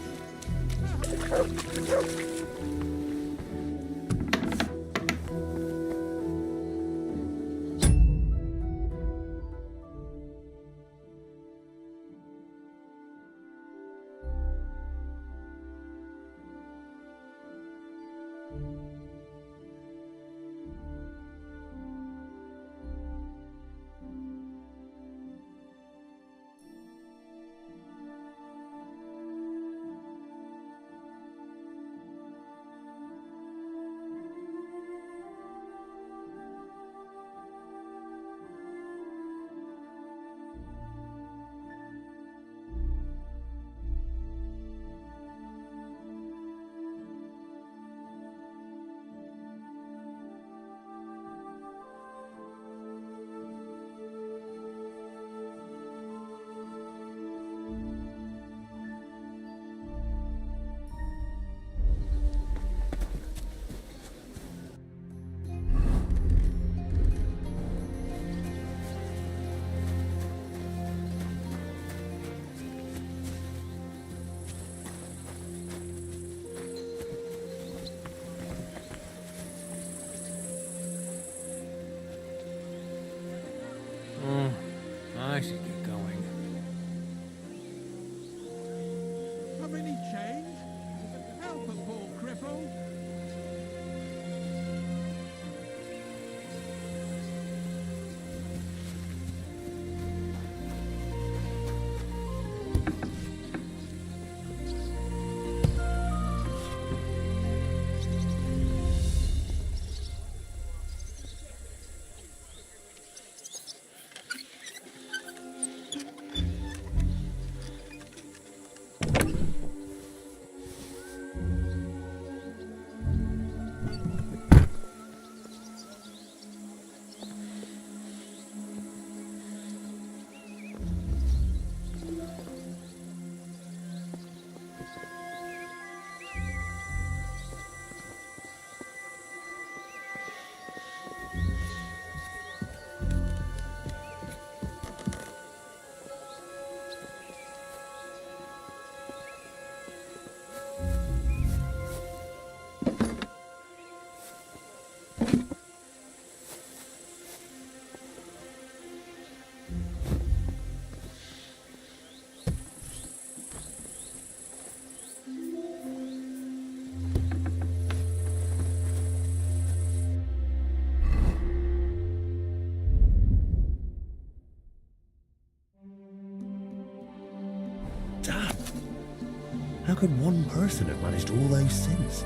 could one person have managed all those sins?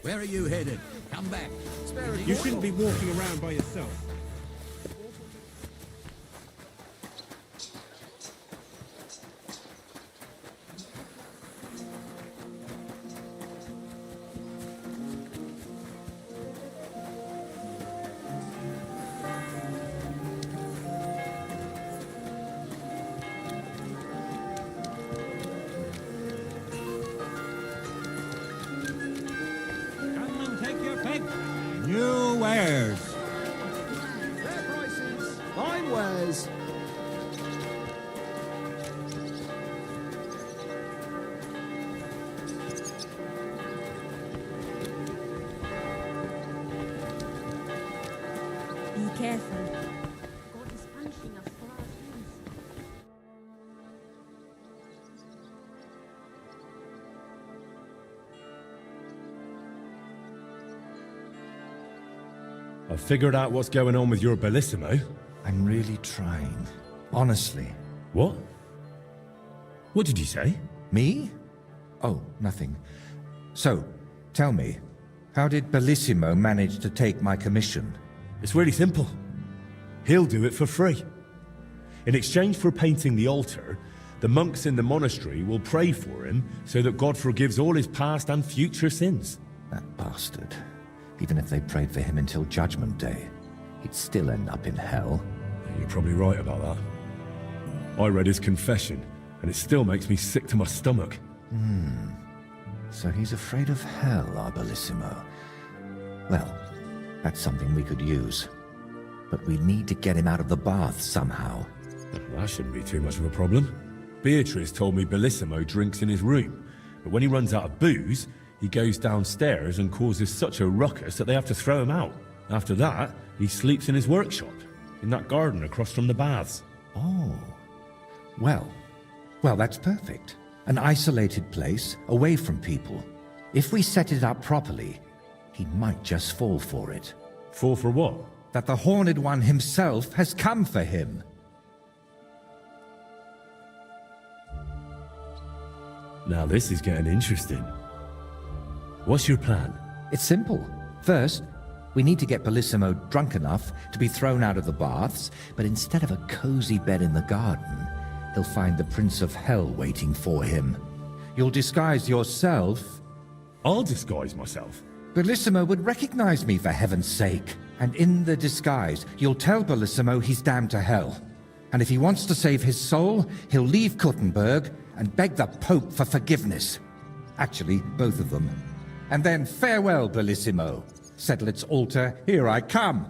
Where are you headed? Come back. You shouldn't be walking around by yourself. Come and take your pick. New wares. Fair prices, fine wares. Be careful. God is punishing us for our sins. I've figured out what's going on with your Bellissimo. I'm really trying. Honestly. What? What did you say? Me? Oh, nothing. So, tell me, how did Bellissimo manage to take my commission? It's really simple. He'll do it for free. In exchange for painting the altar, the monks in the monastery will pray for him so that God forgives all his past and future sins. That bastard. Even if they prayed for him until Judgment Day, he'd still end up in hell. You're probably right about that. I read his confession, and it still makes me sick to my stomach. So he's afraid of hell, our Bellissimo. Well, that's something we could use. But we need to get him out of the bath somehow. That shouldn't be too much of a problem. Beatrice told me Bellissimo drinks in his room, but when he runs out of booze, he goes downstairs and causes such a ruckus that they have to throw him out. After that, he sleeps in his workshop, in that garden across from the baths. Oh. Well, that's perfect. An isolated place, away from people. If we set it up properly, he might just fall for it. Fall for what? That the Horned One himself has come for him. Now this is getting interesting. What's your plan? It's simple. First, we need to get Bellissimo drunk enough to be thrown out of the baths, but instead of a cozy bed in the garden, he'll find the Prince of Hell waiting for him. You'll disguise yourself. I'll disguise myself. Bellissimo would recognize me, for heaven's sake. And in the disguise, you'll tell Bellissimo he's damned to hell. And if he wants to save his soul, he'll leave Kuttenberg and beg the Pope for forgiveness. Actually, both of them. And then farewell, Bellissimo. Settle its altar, here I come.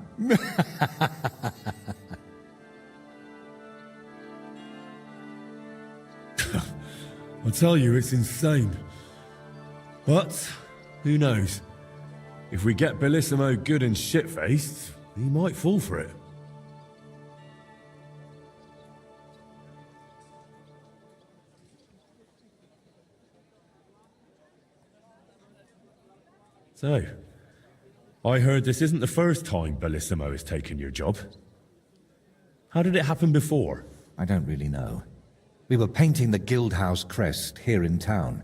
I tell you, it's insane. But, who knows? If we get Bellissimo good and shit-faced, he might fall for it. So, I heard this isn't the first time Bellissimo has taken your job. How did it happen before? I don't really know. We were painting the Guildhouse crest here in town.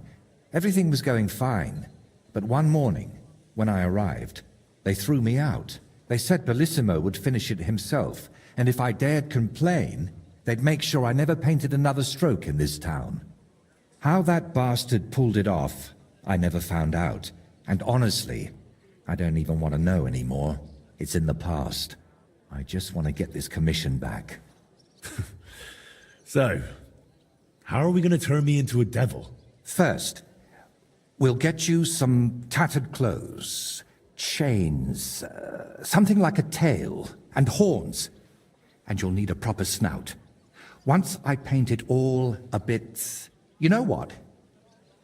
Everything was going fine. But one morning, when I arrived, they threw me out. They said Bellissimo would finish it himself, and if I dared complain, they'd make sure I never painted another stroke in this town. How that bastard pulled it off, I never found out. And honestly, I don't even want to know anymore. It's in the past. I just want to get this commission back. So, how are we going to turn me into a devil? First, we'll get you some tattered clothes, chains, something like a tail, and horns. And you'll need a proper snout. Once I paint it all a bit... You know what?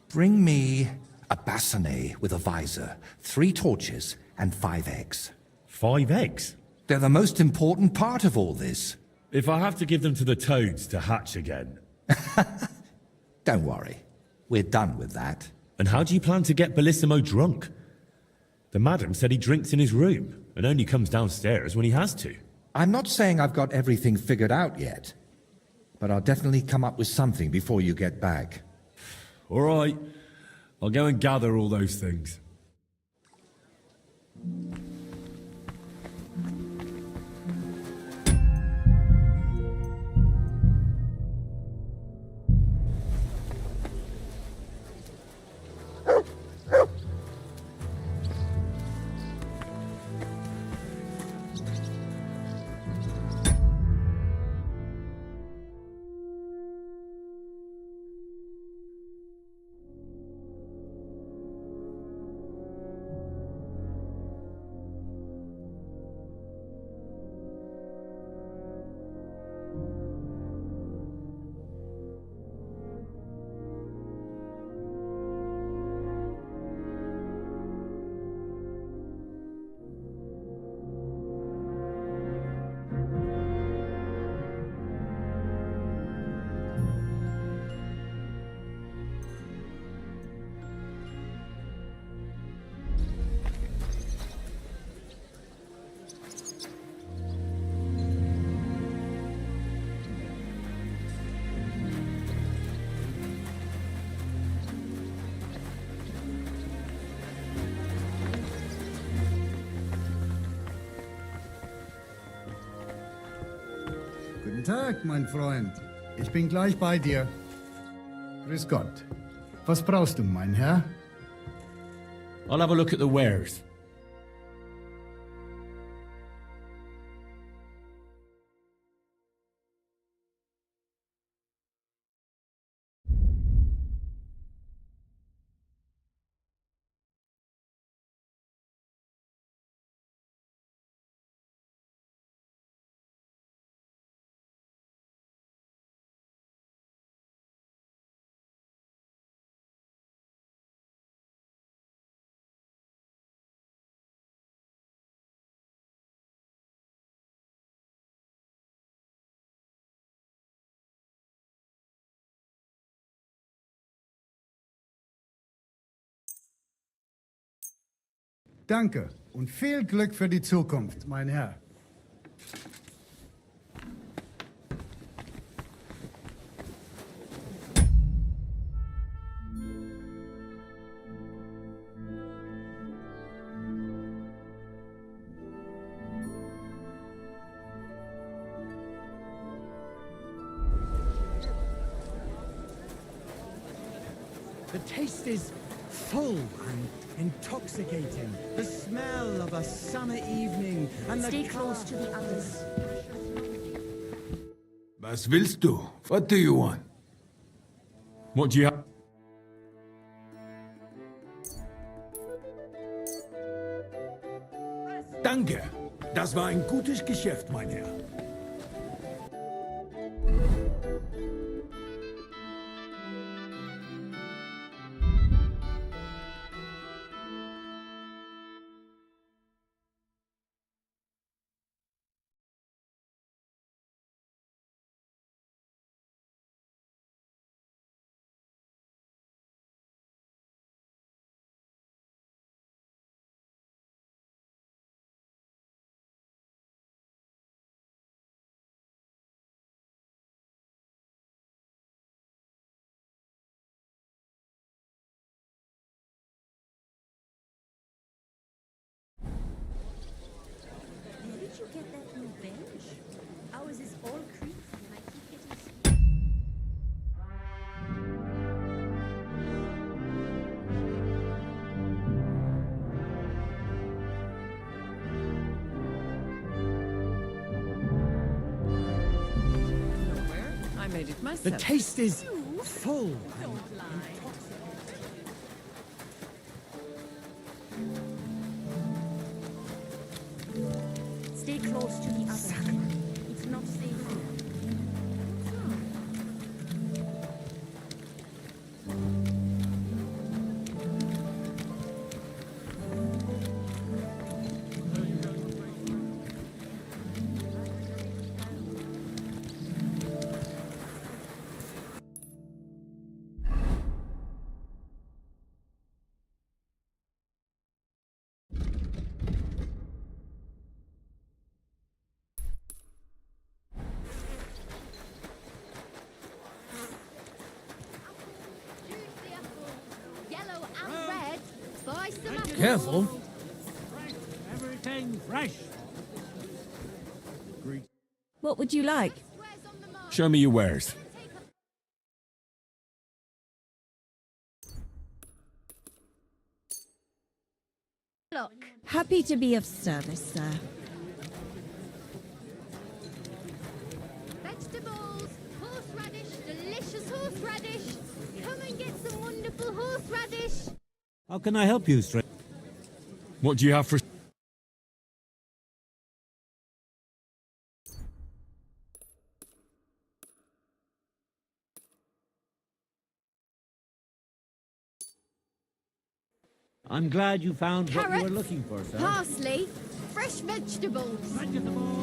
Bring me a bassinet with a visor, 3 torches, and 5 eggs. 5 eggs? They're the most important part of all this. If I have to give them to the toads to hatch again. Don't worry. We're done with that. And how do you plan to get Bellissimo drunk? The madam said he drinks in his room and only comes downstairs when he has to. I'm not saying I've got everything figured out yet, but I'll definitely come up with something before you get back. All right. I'll go and gather all those things. Guten Tag, mein Freund. Ich bin gleich bei dir. Grüß Gott. Was brauchst du, mein Herr? I'll have a look at the wares. Danke und viel Glück für die Zukunft, mein Herr. The taste is full and intoxicating. The smell of a summer evening and Stay the close to the others. Was willst du? What do you want? What do you have? Danke. Das war ein gutes Geschäft, mein Herr. made it myself. The taste is full. Stay close to the others. It's not safe here. Yellow and red. Buy some apples. Careful. Everything fresh. What would you like? Show me your wares. Look. Happy to be of service, sir. Vegetables, horseradish, delicious horseradish. Come and get some wonderful horseradish. How can I help you, stranger? What do you have for... I'm glad you found what you Carrots, were looking for, sir. parsley, fresh vegetables. Vegetables.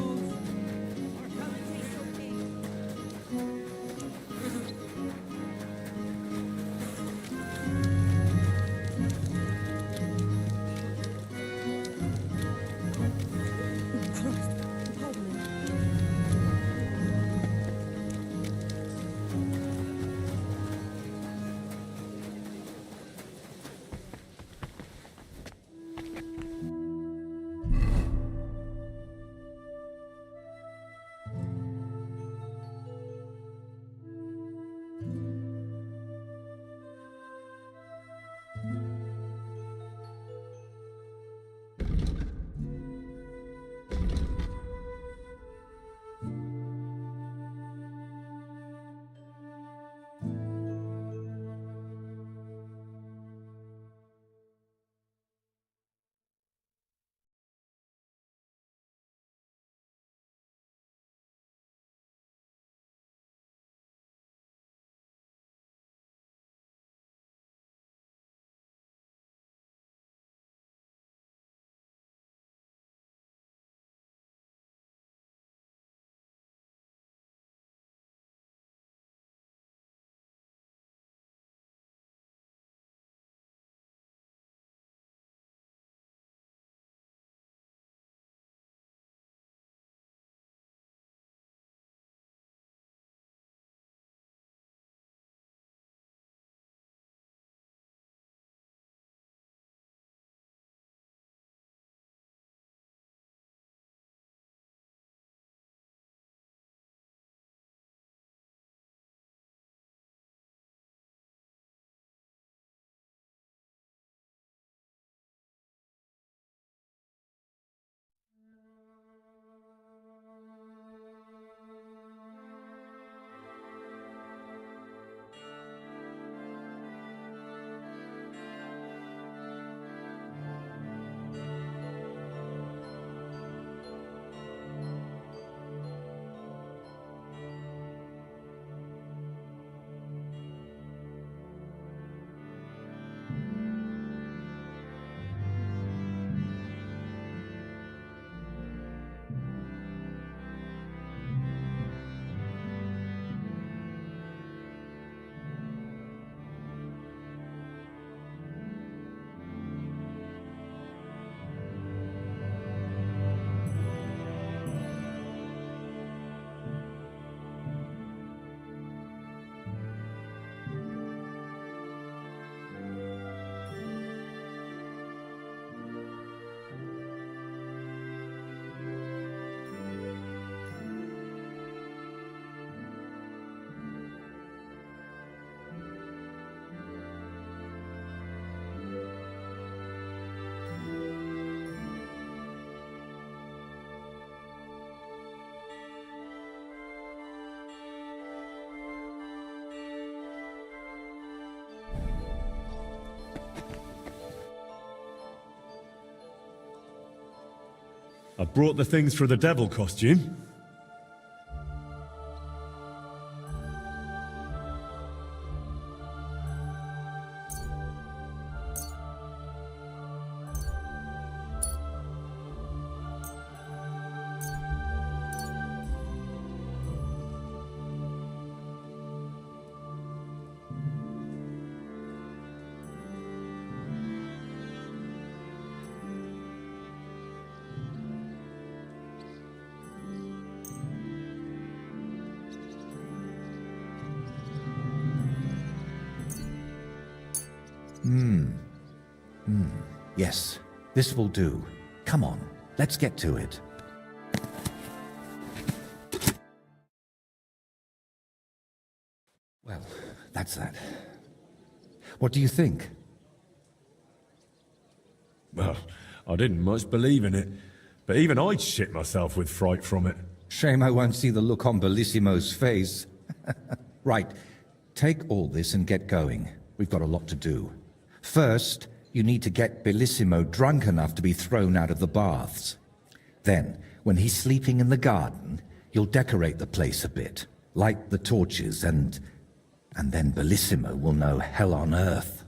I brought the things for the devil costume. Yes, this will do. Come on, let's get to it. Well, that's that. What do you think? Well, I didn't much believe in it, but even I'd shit myself with fright from it. Shame I won't see the look on Bellissimo's face. Right, take all this and get going. We've got a lot to do. First, you need to get Bellissimo drunk enough to be thrown out of the baths. Then, when he's sleeping in the garden, you'll decorate the place a bit, light the torches, and then Bellissimo will know hell on earth.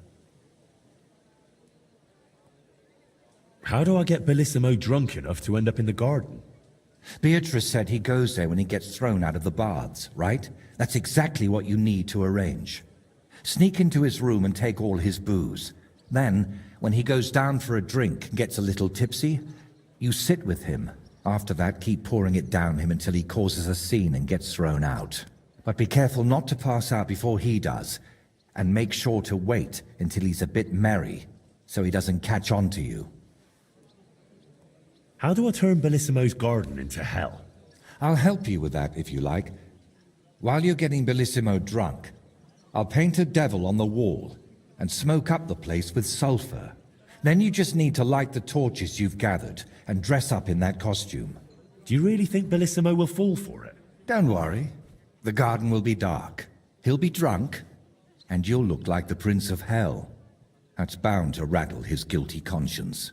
How do I get Bellissimo drunk enough to end up in the garden? Beatrice said he goes there when he gets thrown out of the baths, right? That's exactly what you need to arrange. Sneak into his room and take all his booze. Then, when he goes down for a drink and gets a little tipsy, you sit with him. After that, keep pouring it down him until he causes a scene and gets thrown out. But be careful not to pass out before he does, and make sure to wait until he's a bit merry, so he doesn't catch on to you. How do I turn Bellissimo's garden into hell? I'll help you with that, if you like. While you're getting Bellissimo drunk, I'll paint a devil on the wall and smoke up the place with sulfur. Then you just need to light the torches you've gathered and dress up in that costume. Do you really think Bellissimo will fall for it? Don't worry. The garden will be dark. He'll be drunk, and you'll look like the Prince of Hell. That's bound to rattle his guilty conscience.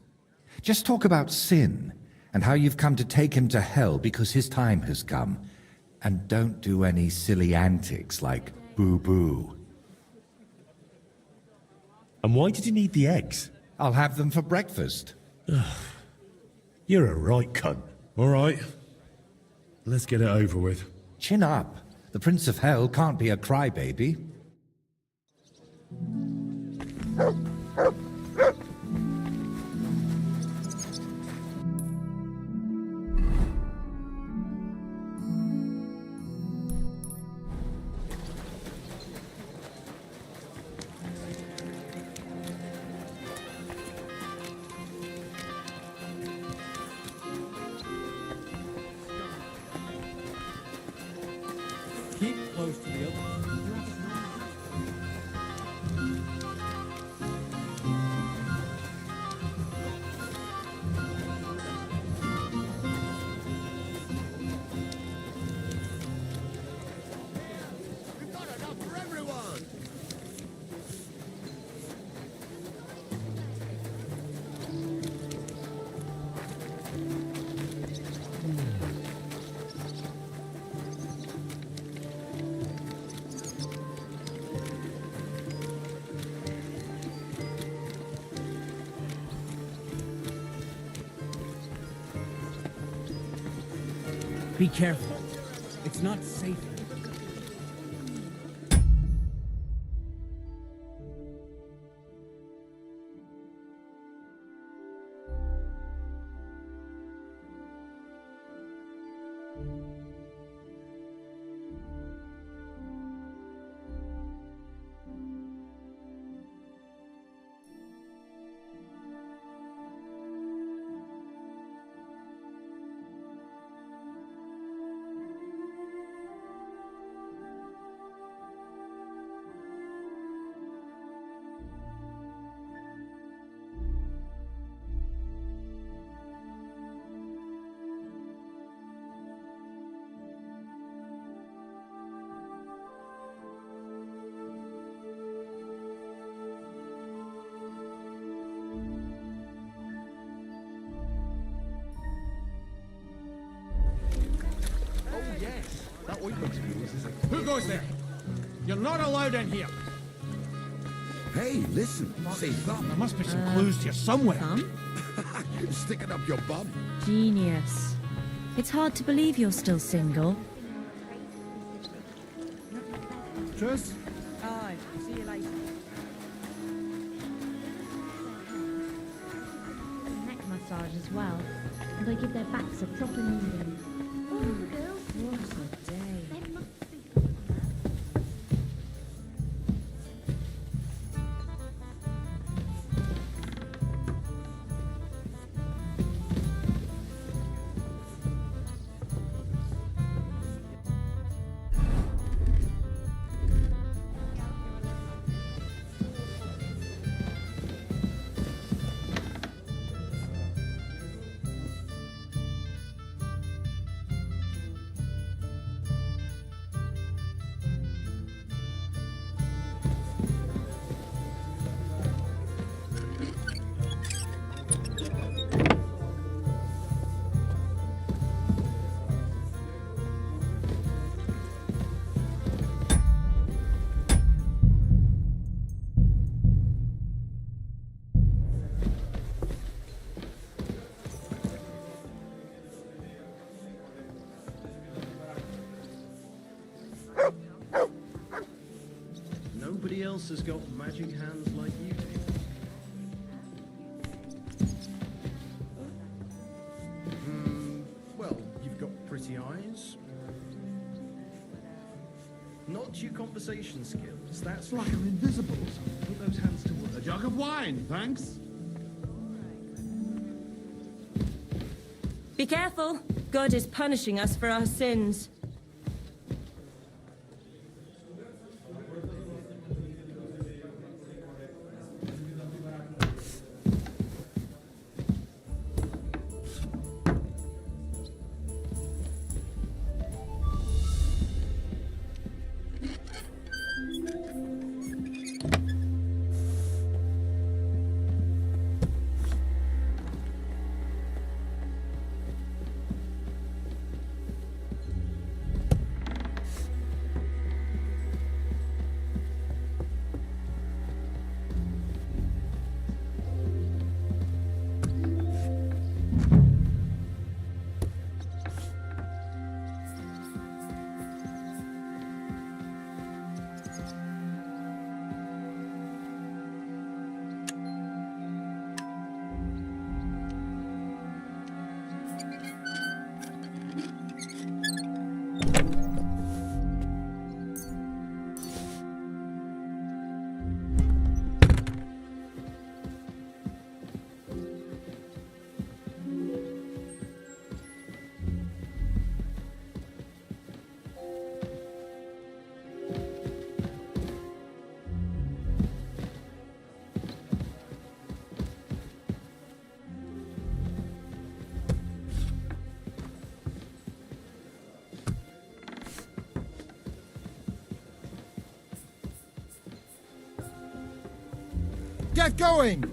Just talk about sin and how you've come to take him to hell because his time has come. And don't do any silly antics like boo-boo. And why did you need the eggs? I'll have them for breakfast. You're a right cunt. All right. Let's get it over with. Chin up. The Prince of Hell can't be a crybaby. Keep close to the others. We've got enough for everyone! Be careful. It's not safe. That ointment's yours, is it? Who goes there? You're not allowed in here. Hey, listen. Say thumb. There must be some clues here somewhere. Stick it up your bum. Genius. It's hard to believe you're still single. Tris? Aye, see you later. Neck massage as well. And they give their backs a proper kneading. Oh, girls. What a day. There must be something there. Nobody else has got magic hands like you do. Well, you've got pretty eyes. Not your conversation skills, that's Like I'm invisible. Put those hands to work. A jug of wine, thanks. Be careful. God is punishing us for our sins. Get going!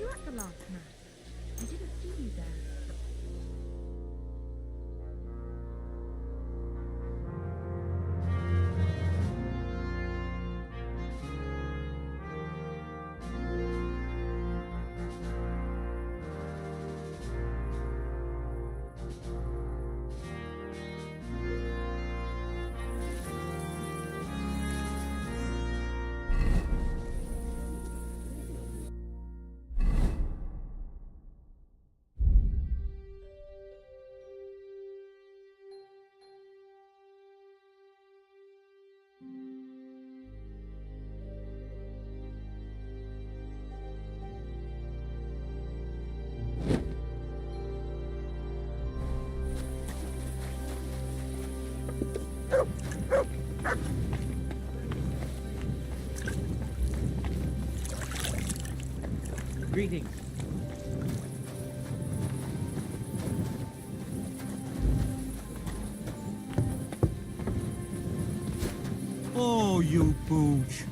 you at the last mass? I didn't see you there. Greetings. Oh, you pooch.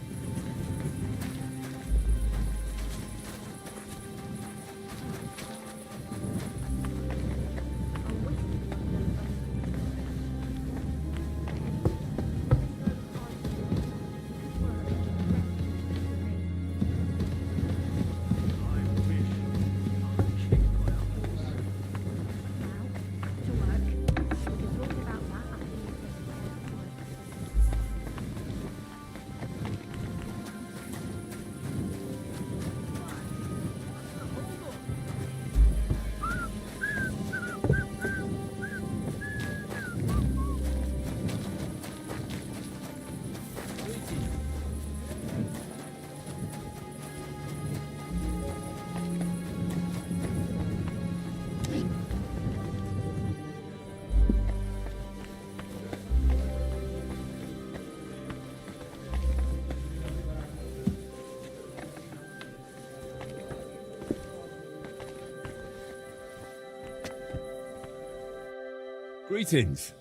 Greetings.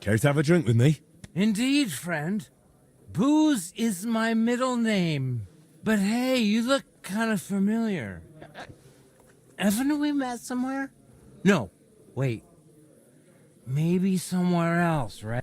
Care to have a drink with me? Indeed, friend. Booze is my middle name. But hey, you look kind of familiar. Haven't we met somewhere? No, wait. Maybe somewhere else, right?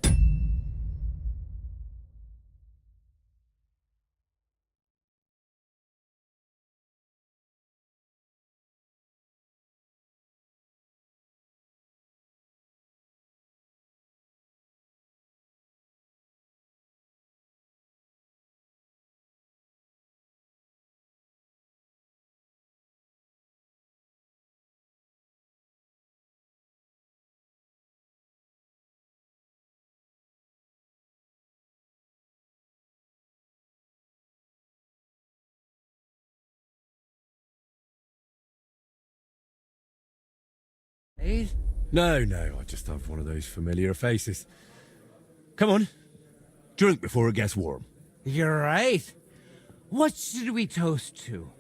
No, I just have one of those familiar faces. Come on, drink before it gets warm. You're right. What should we toast to?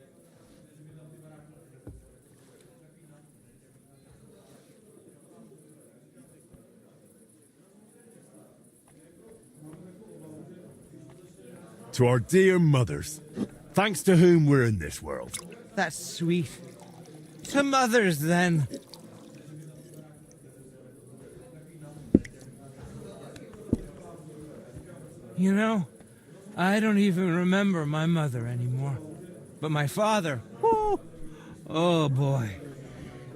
To our dear mothers, thanks to whom we're in this world. That's sweet. To mothers, then. You know, I don't even remember my mother anymore. But my father, whoo, oh boy.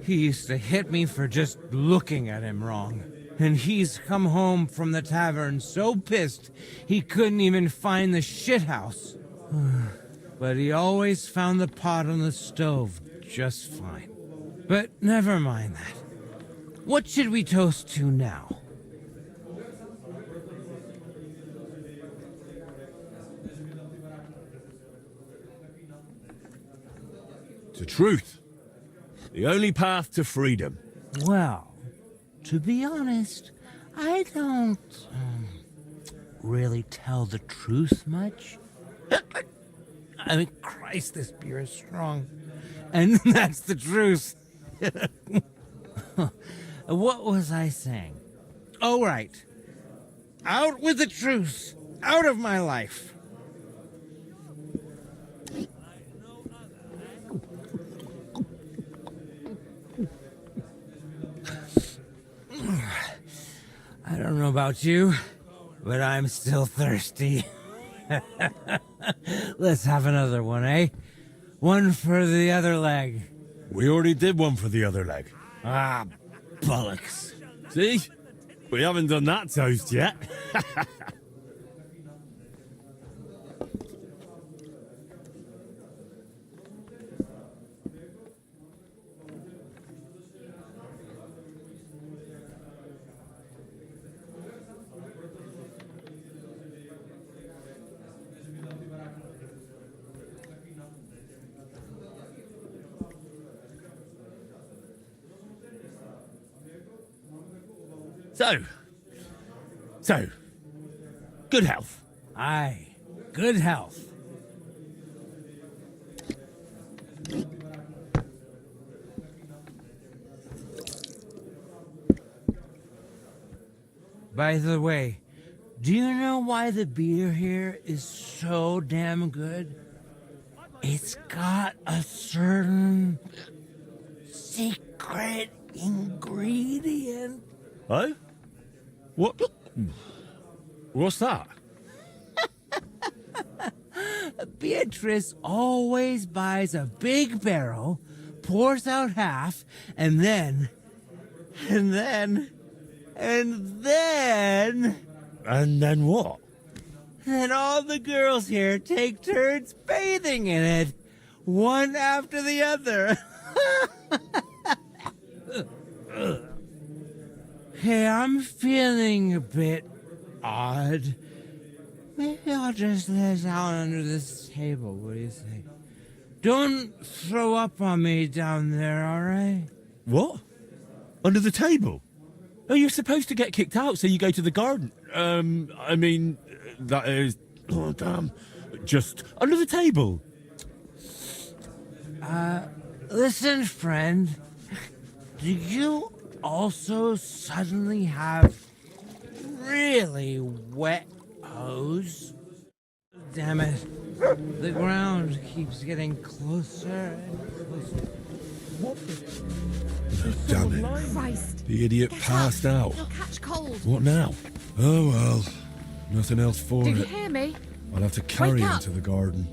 He used to hit me for just looking at him wrong. And he's come home from the tavern so pissed he couldn't even find the shithouse. But he always found the pot on the stove just fine. But never mind that. What should we toast to now? To truth. The only path to freedom. Well, to be honest, I don't really tell the truth much. I mean, Christ, this beer is strong. And that's the truth. What was I saying? Oh, right. Out with the truth. Out of my life. know about you, but I'm still thirsty. Let's have another one, eh? One for the other leg. We already did one for the other leg. Ah, bollocks. See? We haven't done that toast yet. So, good health. Aye, good health. By the way, do you know why the beer here is so damn good? It's got a certain secret ingredient. Oh? What? What's that? Beatrice always buys a big barrel, pours out half, and then. And then what? And all the girls here take turns bathing in it, one after the other. Hey, I'm feeling a bit odd. Maybe I'll just lay down under this table. What do you think? Don't throw up on me down there, all right? What? Under the table? Oh, you're supposed to get kicked out, so you go to the garden. I mean, that is... Oh, damn. Just under the table. Listen, friend. Do you also suddenly have really wet hose? Damn it. The ground keeps getting closer and closer. Oh, damn it. Christ. The idiot Get passed up. out. You'll catch cold. What now? Oh, well. Nothing else for Do it. you hear me? I'll have to carry Wake him up. to the garden.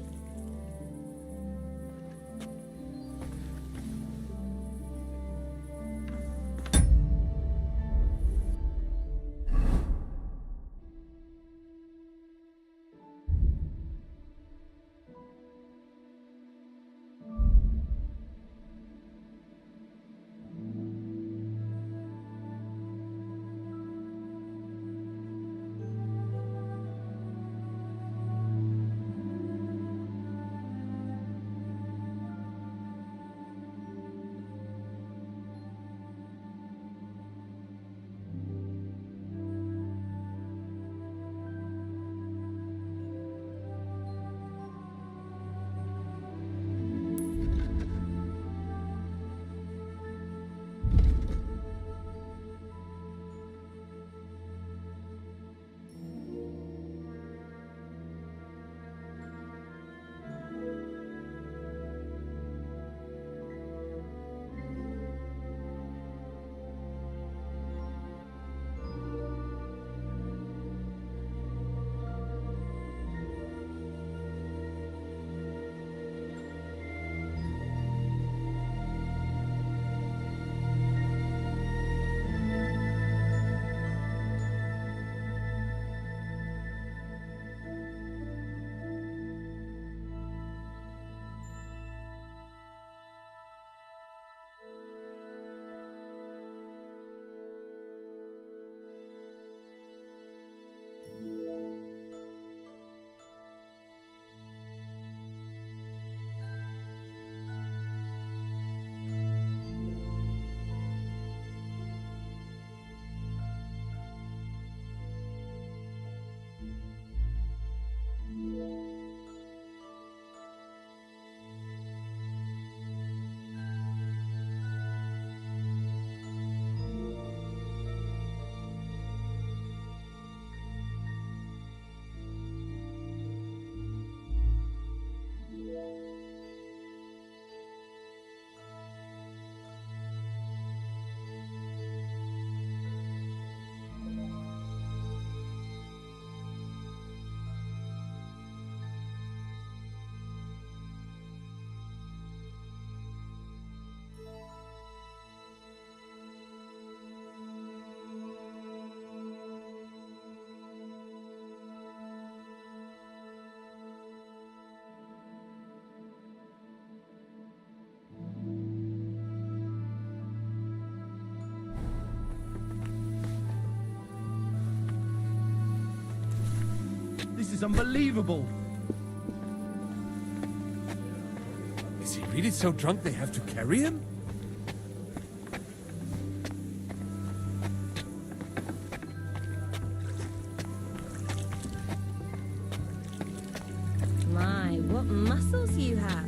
is unbelievable. Is he really so drunk they have to carry him? My, what muscles you have.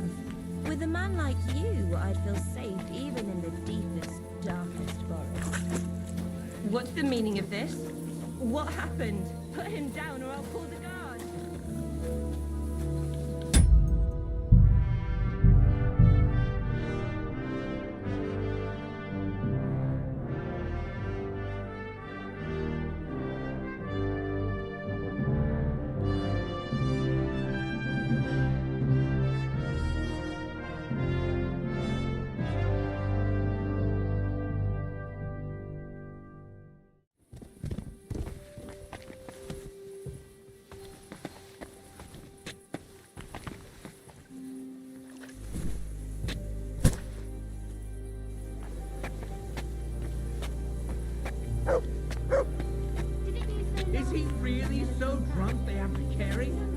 With a man like you, I'd feel safe even in the deepest, darkest forest. What's the meaning of this? What happened? Put him down or I'll call the guard. Is he really so drunk they have to carry him?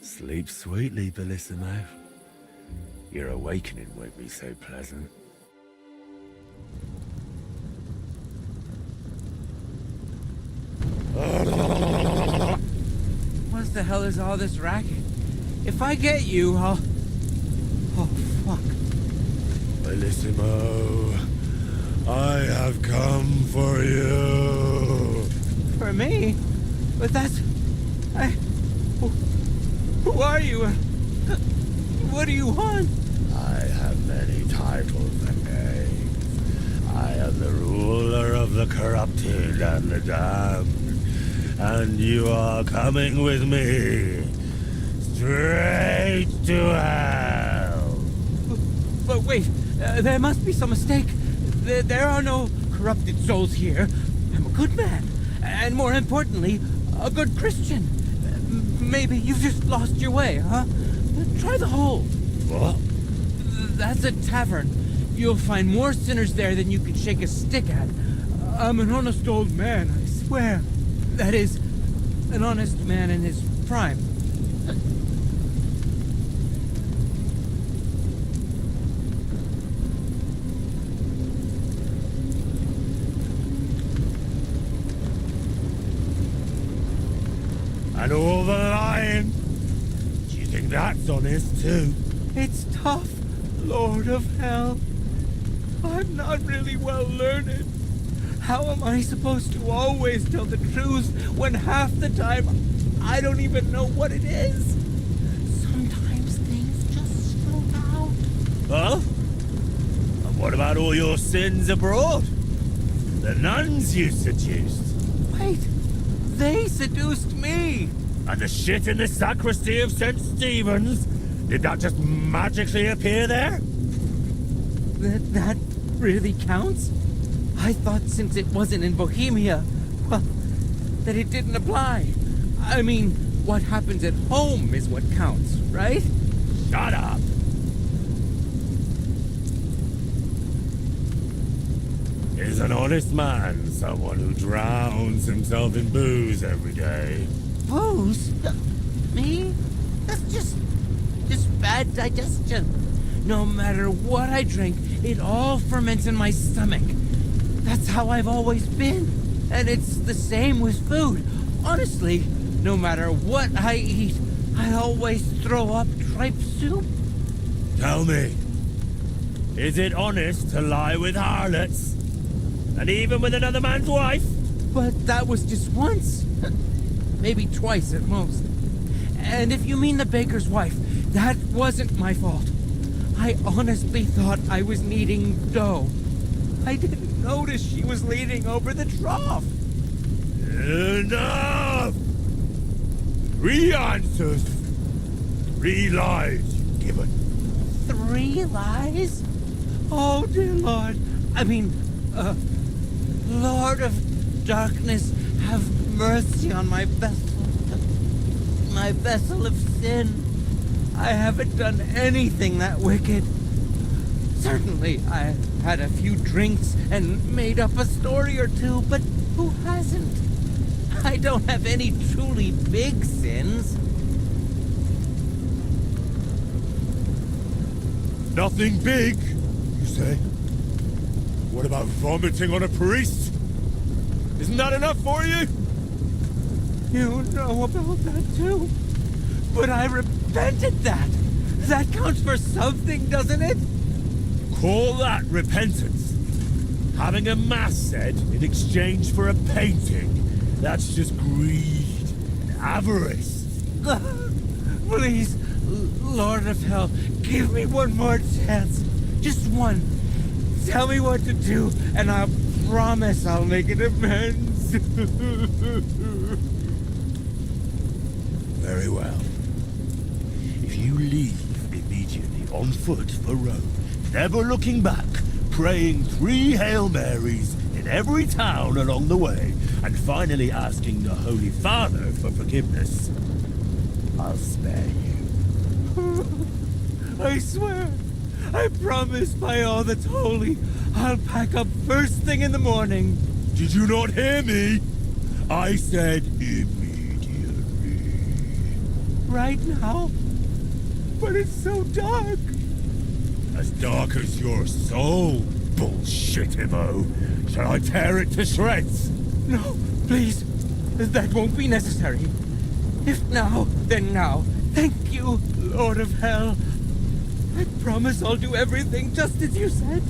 Sleep sweetly, Bellissimo. Your awakening won't be so pleasant. What the hell is all this racket? If I get you, I'll... Oh, fuck. Bellissimo, I have come for you. For me? But that's... Who are you? What do you want? I have many titles and names. I am the ruler of the corrupted and the damned. And you are coming with me. Straight to hell. But wait, there must be some mistake. There are no corrupted souls here. I'm a good man. And more importantly, a good Christian. Maybe you've just lost your way, huh? Try the hole. What? That's a tavern. You'll find more sinners there than you can shake a stick at. I'm an honest old man, I swear. That is, an honest man in his prime. And all the lying. Do you think that's honest too? It's tough, Lord of Hell. I'm not really well learned. How am I supposed to always tell the truth when half the time I don't even know what it is? Sometimes things just slip out. Well, and what about all your sins abroad? The nuns you seduced. Wait, they seduced me. And the shit in the sacristy of St. Stephen's? Did that just magically appear there? That really counts? I thought since it wasn't in Bohemia, well, that it didn't apply. I mean, what happens at home is what counts, right? Shut up! Is an honest man someone who drowns himself in booze every day? Booze? Me? That's just bad digestion. No matter what I drink, it all ferments in my stomach. That's how I've always been. And it's the same with food. Honestly, no matter what I eat, I always throw up tripe soup. Tell me, is it honest to lie with harlots? And even with another man's wife? But that was just once. Maybe twice at most. And if you mean the baker's wife, that wasn't my fault. I honestly thought I was kneading dough. I didn't notice she was leaning over the trough. Enough! 3 answers. 3 lies you've given. 3 lies? Oh, dear Lord. I mean, Lord of Darkness, have mercy on my vessel. My vessel of sin. I haven't done anything that wicked. Certainly, I had a few drinks and made up a story or two, but who hasn't? I don't have any truly big sins. Nothing big, you say? What about vomiting on a priest? Isn't that enough for you? You know about that too. But I repented that. That counts for something, doesn't it? Call that repentance. Having a mass said in exchange for a painting. That's just greed and avarice. Please, Lord of Hell, give me one more chance. Just one. Tell me what to do, and I promise I'll make it amends. Very well. If you leave immediately on foot for Rome, never looking back, praying 3 Hail Marys in every town along the way, and finally asking the Holy Father for forgiveness, I'll spare you. I swear, I promise by all that's holy, I'll pack up first thing in the morning. Did you not hear me? I said immediately. Right now? But it's so dark. As dark as your soul, bullshit-imo. Shall I tear it to shreds? No, please. That won't be necessary. If now, then now. Thank you, Lord of Hell. I promise I'll do everything just as you said.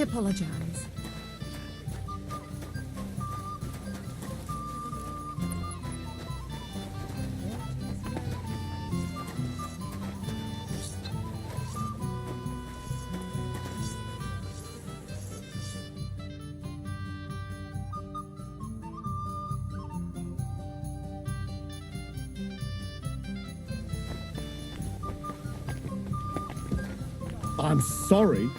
apologize. I'm sorry.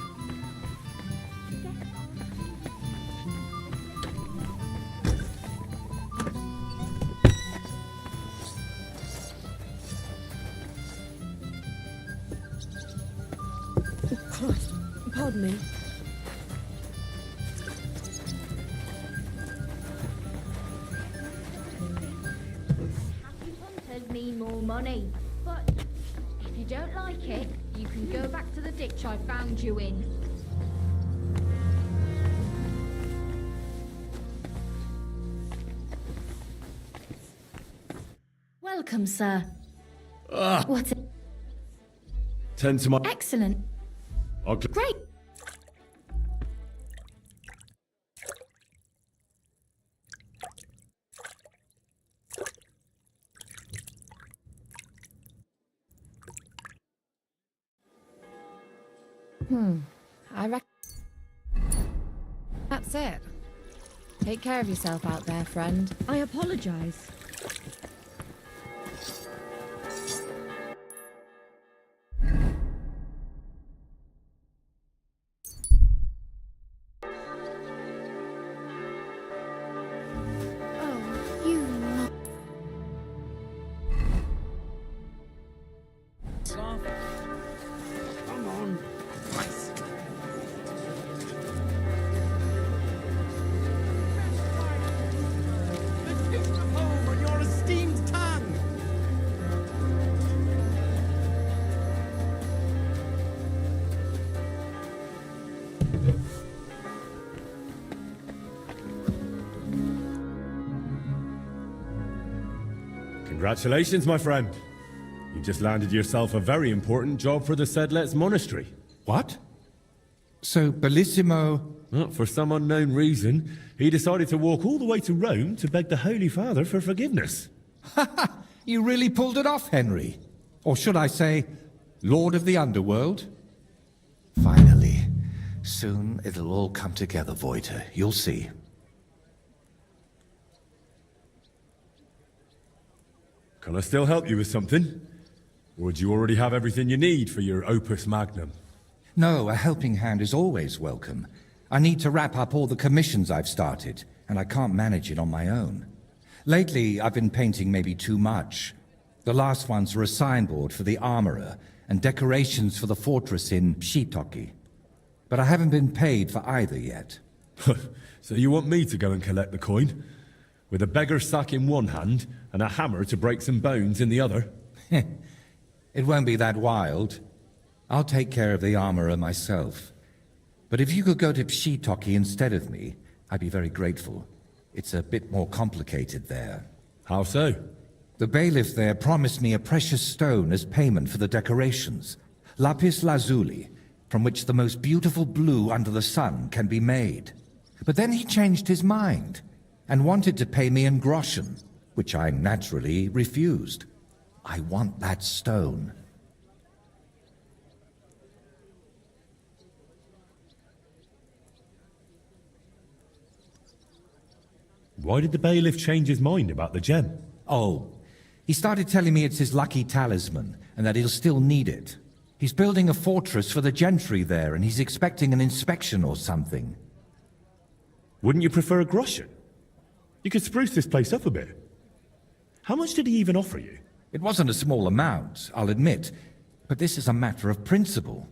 Christ, pardon me. Happy hunters mean more money. But if you don't like it, you can go back to the ditch I found you in. Welcome, sir. What's it? Tend to my... Excellent. Great. I reckon that's it. Take care of yourself out there, friend. I apologize. Come on. The taste of home on your esteemed tongue. Congratulations, my friend. You just landed yourself a very important job for the Sedlets Monastery. What? So, Bellissimo... Well, for some unknown reason, he decided to walk all the way to Rome to beg the Holy Father for forgiveness. You really pulled it off, Henry. Or should I say, Lord of the Underworld? Finally. Soon it'll all come together, Voiter. You'll see. Can I still help you with something? Or do you already have everything you need for your opus magnum? No, a helping hand is always welcome. I need to wrap up all the commissions I've started, and I can't manage it on my own. Lately, I've been painting maybe too much. The last ones were a signboard for the armorer and decorations for the fortress in Shitoki. But I haven't been paid for either yet. So you want me to go and collect the coin? With a beggar's sack in one hand and a hammer to break some bones in the other? It won't be that wild. I'll take care of the armorer myself. But if you could go to Shitoki instead of me, I'd be very grateful. It's a bit more complicated there. How so? The bailiff there promised me a precious stone as payment for the decorations. Lapis lazuli, from which the most beautiful blue under the sun can be made. But then he changed his mind and wanted to pay me in groschen, which I naturally refused. I want that stone. Why did the bailiff change his mind about the gem? Oh, he started telling me it's his lucky talisman and that he'll still need it. He's building a fortress for the gentry there and he's expecting an inspection or something. Wouldn't you prefer a groschen? You could spruce this place up a bit. How much did he even offer you? It wasn't a small amount, I'll admit, but this is a matter of principle.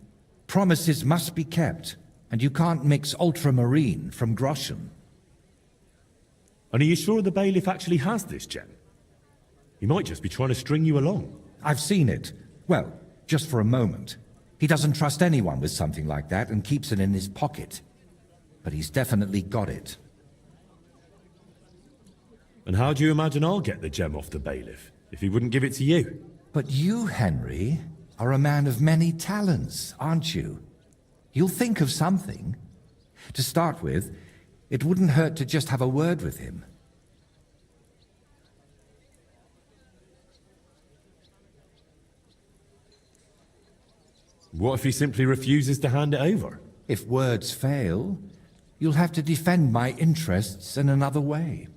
Promises must be kept, and you can't mix ultramarine from groschen. And are you sure the bailiff actually has this gem? He might just be trying to string you along. I've seen it. Well, just for a moment. He doesn't trust anyone with something like that and keeps it in his pocket. But he's definitely got it. And how do you imagine I'll get the gem off the bailiff, if he wouldn't give it to you? But you, Henry, are a man of many talents, aren't you? You'll think of something. To start with, it wouldn't hurt to just have a word with him. What if he simply refuses to hand it over? If words fail, you'll have to defend my interests in another way.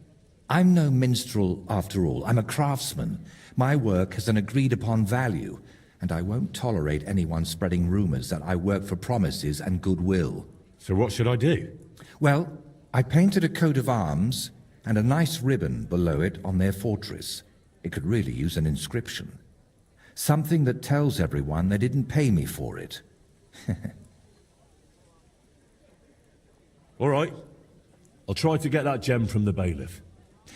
I'm no minstrel after all. I'm a craftsman. My work has an agreed-upon value, and I won't tolerate anyone spreading rumors that I work for promises and goodwill. So what should I do? Well, I painted a coat of arms and a nice ribbon below it on their fortress. It could really use an inscription. Something that tells everyone they didn't pay me for it. All right. I'll try to get that gem from the bailiff.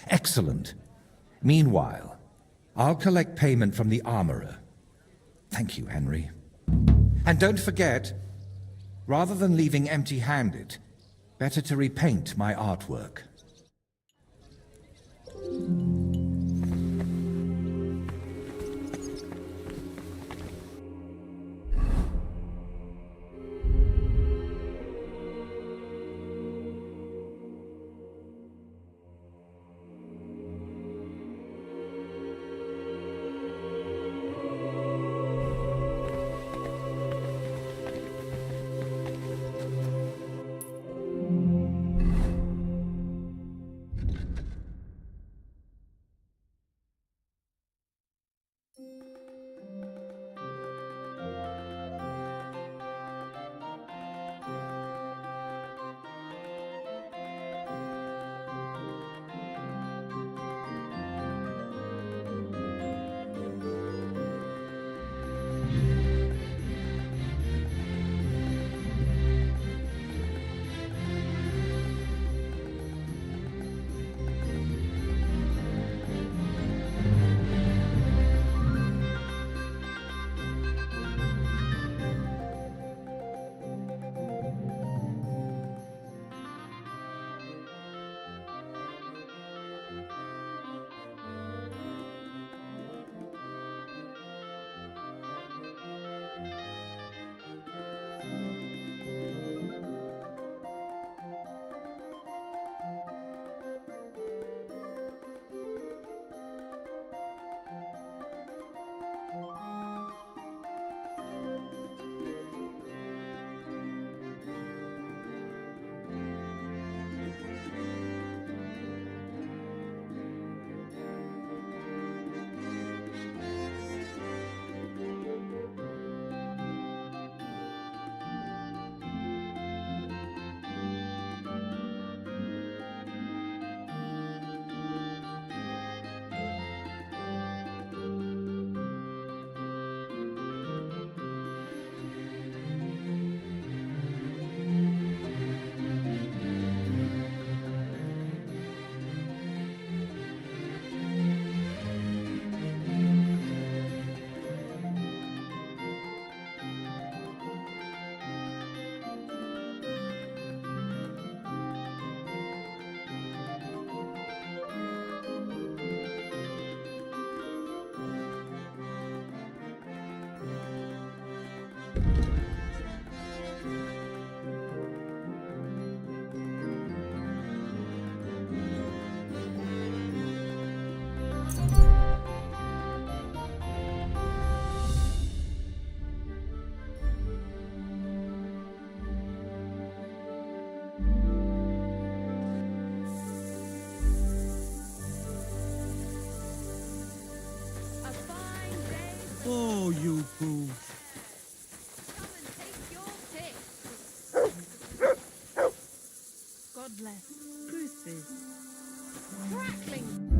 Excellent. Meanwhile, I'll collect payment from the armorer. Thank you, Henry. And don't forget, rather than leaving empty-handed, better to repaint my artwork. Oh, you fool. God bless. Gooses. Crackling.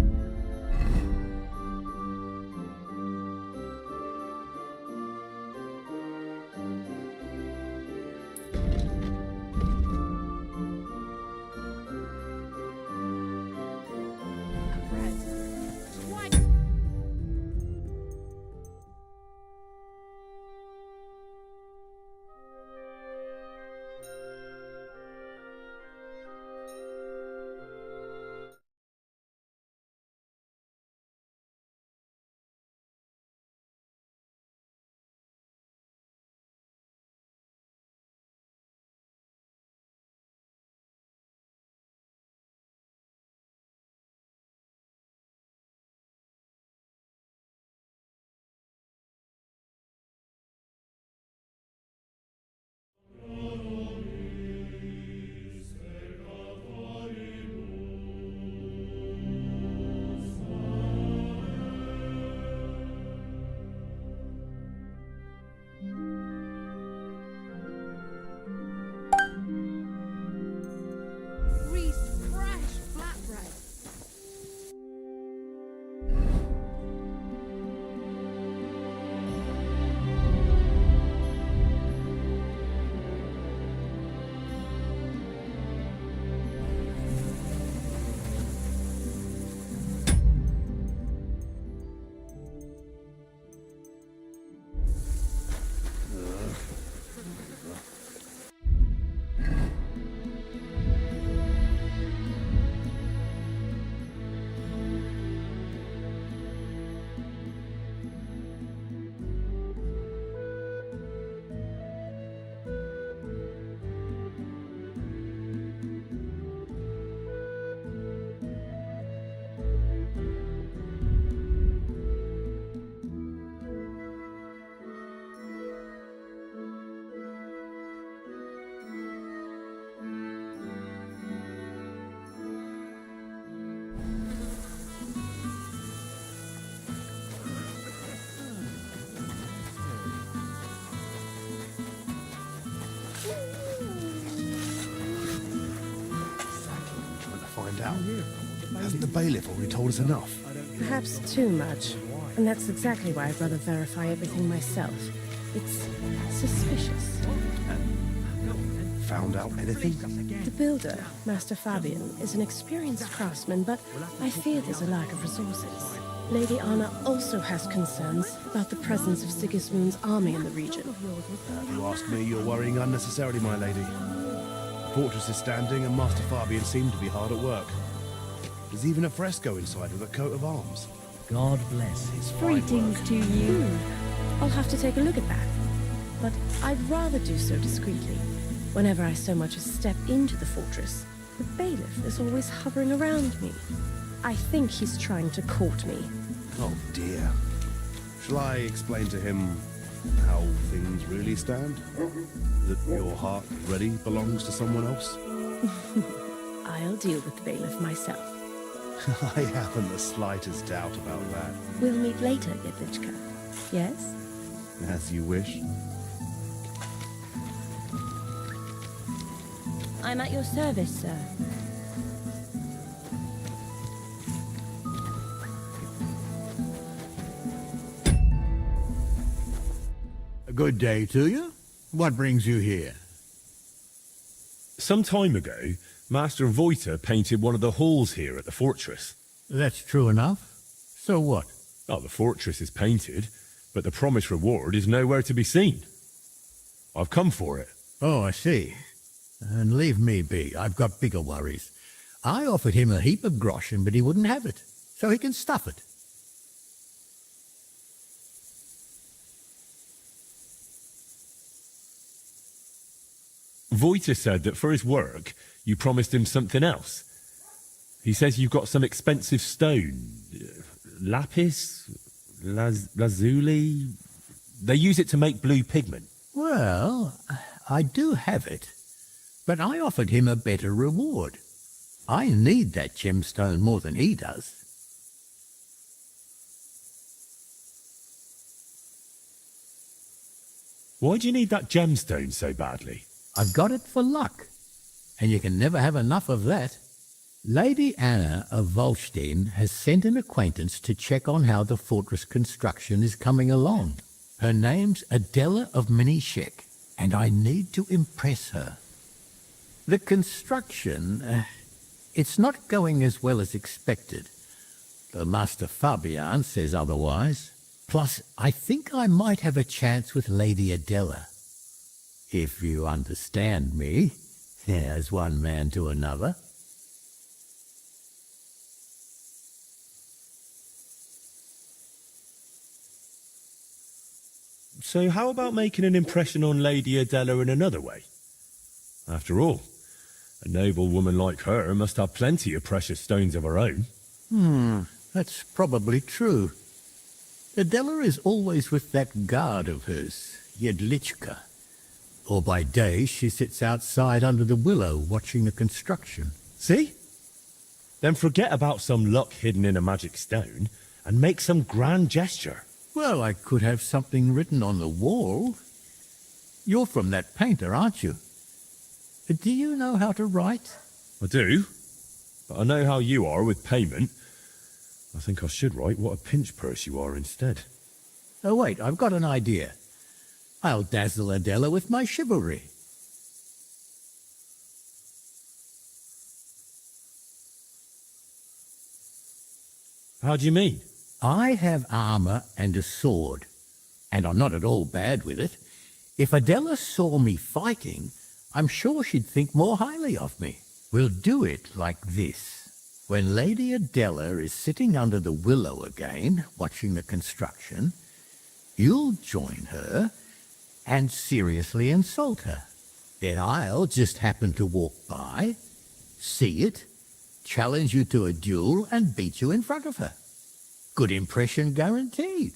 find out? Hasn't the bailiff already told us enough? Perhaps too much. And that's exactly why I'd rather verify everything myself. It's suspicious. Found out anything? The builder, Master Fabian, is an experienced craftsman, but I fear there's a lack of resources. Lady Anna also has concerns about the presence of Sigismund's army in the region. If you ask me, you're worrying unnecessarily, my lady. The fortress is standing and Master Fabian seemed to be hard at work. There's even a fresco inside with a coat of arms. God bless his fine Greetings work. to you. I'll have to take a look at that. But I'd rather do so discreetly. Whenever I so much as step into the fortress, the bailiff is always hovering around me. I think he's trying to court me. Oh dear. Shall I explain to him how things really stand? That your heart already belongs to someone else? I'll deal with the bailiff myself. I haven't the slightest doubt about that. We'll meet later, Jedlichka. Yes? As you wish. I'm at your service, sir. A good day to you. What brings you here? Some time ago, Master Voiter painted one of the halls here at the fortress. That's true enough. So what? Oh, the fortress is painted, but the promised reward is nowhere to be seen. I've come for it. Oh, I see. And leave me be. I've got bigger worries. I offered him a heap of groschen, but he wouldn't have it. So he can stuff it. Voiter said that for his work, you promised him something else. He says you've got some expensive stone. Lapis? Lazuli? They use it to make blue pigment. Well, I do have it. But I offered him a better reward. I need that gemstone more than he does. Why do you need that gemstone so badly? I've got it for luck, and you can never have enough of that. Lady Anna of Volstein has sent an acquaintance to check on how the fortress construction is coming along. Her name's Adela of Minishek, and I need to impress her. The construction, it's not going as well as expected. The Master Fabian says otherwise. Plus, I think I might have a chance with Lady Adela. If you understand me, as one man to another. So how about making an impression on Lady Adela in another way? After all, a noble woman like her must have plenty of precious stones of her own. That's probably true. Adela is always with that guard of hers, Jedlichka. Or by day she sits outside under the willow watching the construction. See? Then forget about some luck hidden in a magic stone and make some grand gesture. Well, I could have something written on the wall. You're from that painter, aren't you? Do you know how to write? I do, but I know how you are with payment. I think I should write what a pinch purse you are instead. Oh, wait, I've got an idea. I'll dazzle Adela with my chivalry. How do you mean? I have armor and a sword, and I'm not at all bad with it. If Adela saw me fighting, I'm sure she'd think more highly of me. We'll do it like this. When Lady Adela is sitting under the willow again, watching the construction, you'll join her and seriously insult her. Then I'll just happen to walk by, see it, challenge you to a duel, and beat you in front of her. Good impression guaranteed.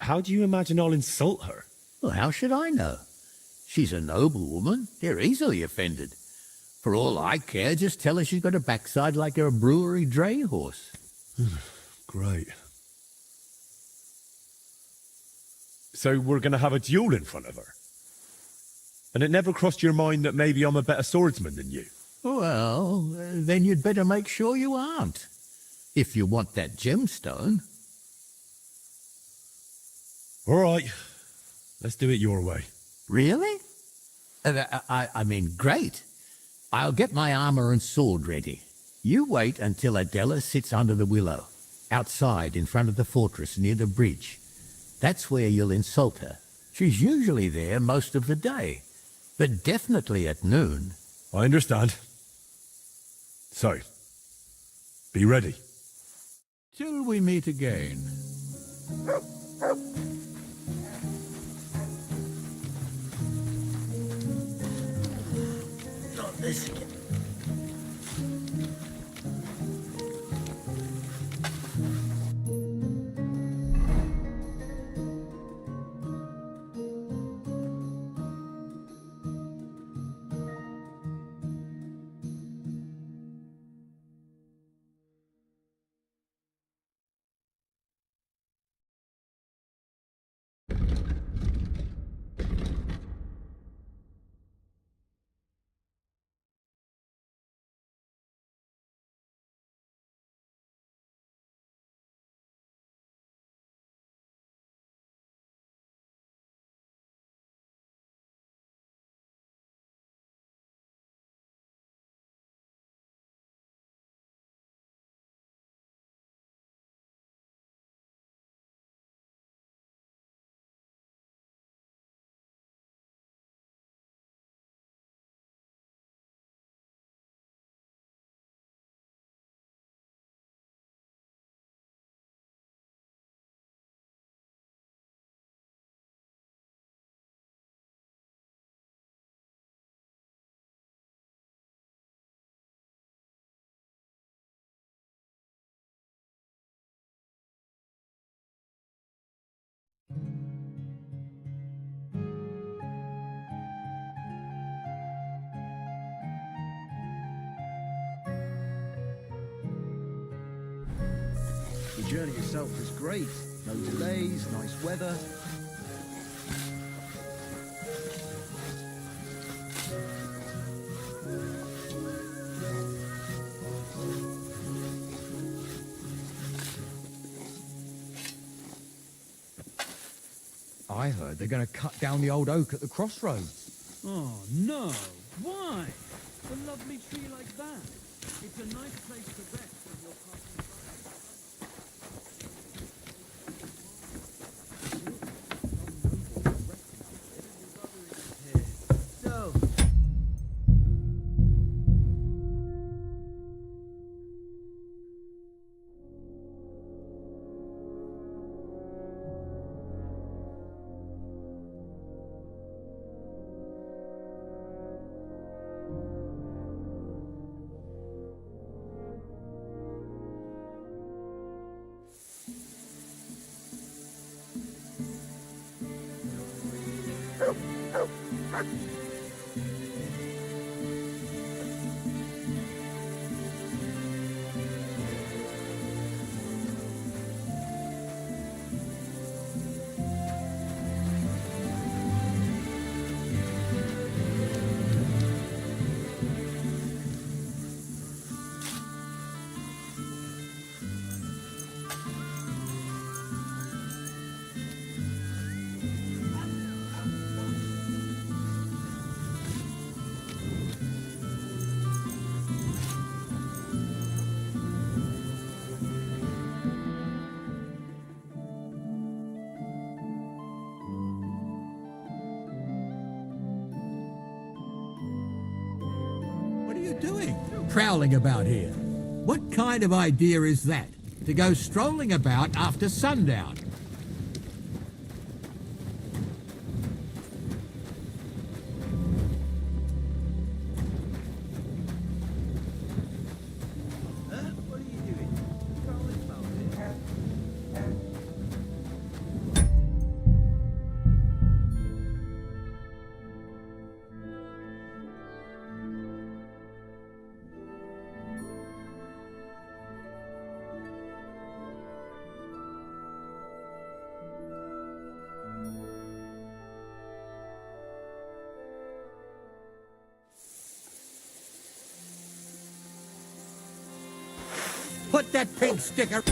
how do you imagine I'll insult her? Well, how should I know? She's a noble woman. They're easily offended. For all I care, just tell her she's got a backside like a brewery dray horse. Great. So we're going to have a duel in front of her? And it never crossed your mind that maybe I'm a better swordsman than you? Well, then you'd better make sure you aren't. If you want that gemstone. All right. Let's do it your way. Really? I mean, great. I'll get my armor and sword ready. You wait until Adela sits under the willow, outside in front of the fortress near the bridge. That's where you'll insult her. She's usually there most of the day, but definitely at noon. I understand. So, be ready. Till we meet again. Not this again. The journey itself was great. No delays, nice weather. I heard they're going to cut down the old oak at the crossroads. Oh, no. Why? A lovely tree like that. It's a nice place to rest when you're passing by. So, prowling about here. What kind of idea is that? To go strolling about after sundown? what are you doing? Prowling about Put that pink sticker...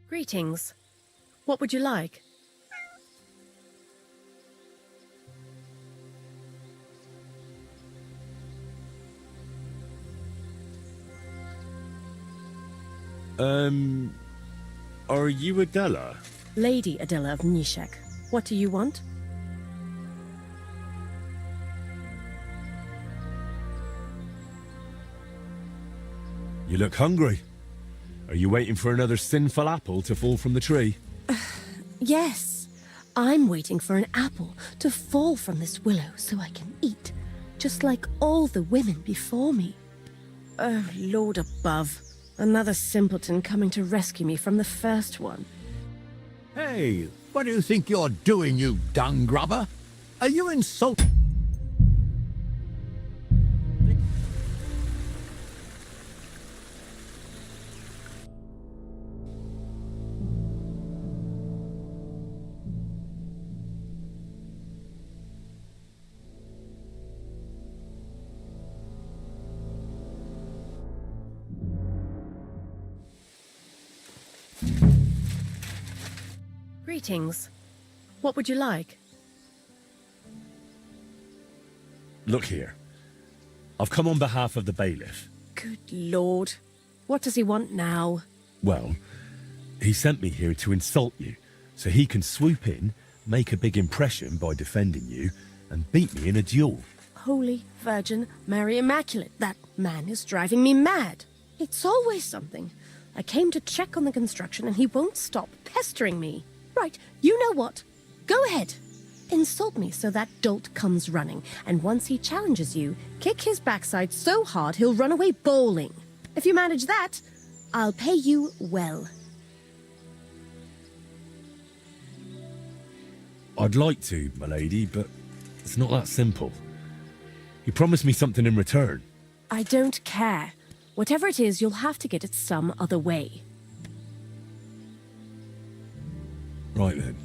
Greetings. What would you like? Are you Adela? Lady Adela of Nishek. What do you want? You look hungry. Are you waiting for another sinful apple to fall from the tree? Yes. I'm waiting for an apple to fall from this willow so I can eat, just like all the women before me. Oh, Lord above. Another simpleton coming to rescue me from the first one. Hey, what do you think you're doing, you dung grubber? Are you insulting? Greetings. What would you like? Look here. I've come on behalf of the bailiff. Good Lord. What does he want now? Well, he sent me here to insult you, so he can swoop in, make a big impression by defending you, and beat me in a duel. Holy Virgin Mary Immaculate, that man is driving me mad. It's always something. I came to check on the construction and he won't stop pestering me. Right, you know what? Go ahead. Insult me so that dolt comes running, and once he challenges you, kick his backside so hard he'll run away bowling. If you manage that, I'll pay you well. I'd like to, my lady, but it's not that simple. You promised me something in return. I don't care. Whatever it is, you'll have to get it some other way. Right then.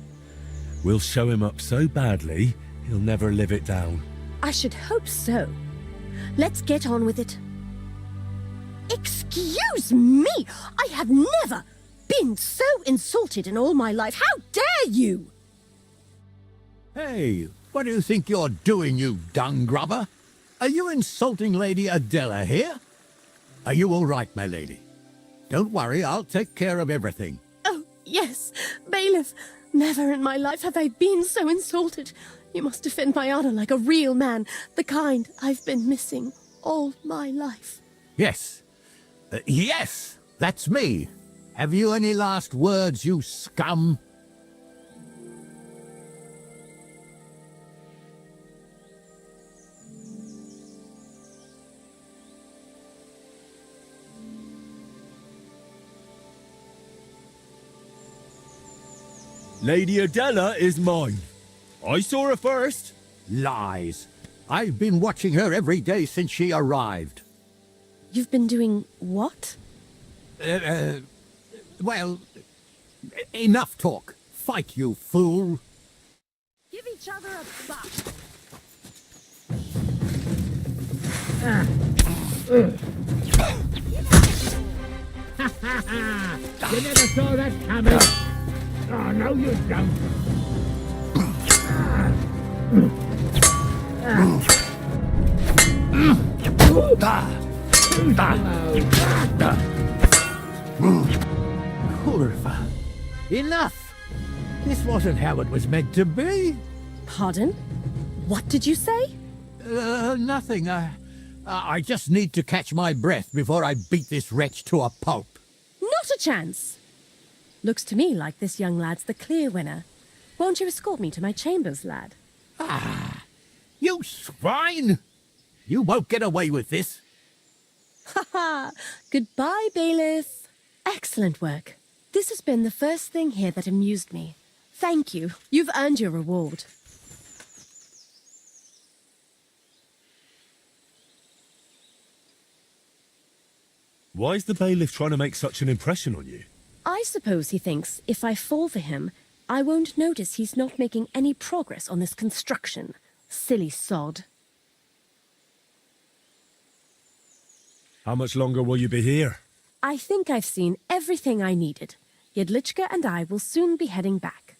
We'll show him up so badly, he'll never live it down. I should hope so. Let's get on with it. Excuse me! I have never been so insulted in all my life. How dare you! Hey, what do you think you're doing, you dung grubber? Are you insulting Lady Adela here? Are you all right, my lady? Don't worry, I'll take care of everything. Oh, yes, bailiff. Never in my life have I been so insulted. You must defend my honor like a real man, the kind I've been missing all my life. Yes. Yes, that's me. Have you any last words, you scum? Lady Adela is mine. I saw her first. Lies. I've been watching her every day since she arrived. You've been doing what? Well, enough talk. Fight, you fool. Give each other a butt. You never saw that coming. Oh, no, you don't. Curva. Enough. This wasn't how it was meant to be. Pardon? What did you say? Nothing. I just need to catch my breath before I beat this wretch to a pulp. Not a chance. Looks to me like this young lad's the clear winner. Won't you escort me to my chambers, lad? Ah, you swine! You won't get away with this. Ha ha! Goodbye, bailiff. Excellent work. This has been the first thing here that amused me. Thank you. You've earned your reward. Why is the bailiff trying to make such an impression on you? I suppose he thinks if I fall for him, I won't notice he's not making any progress on this construction. Silly sod. How much longer will you be here? I think I've seen everything I needed. Jedlichka and I will soon be heading back.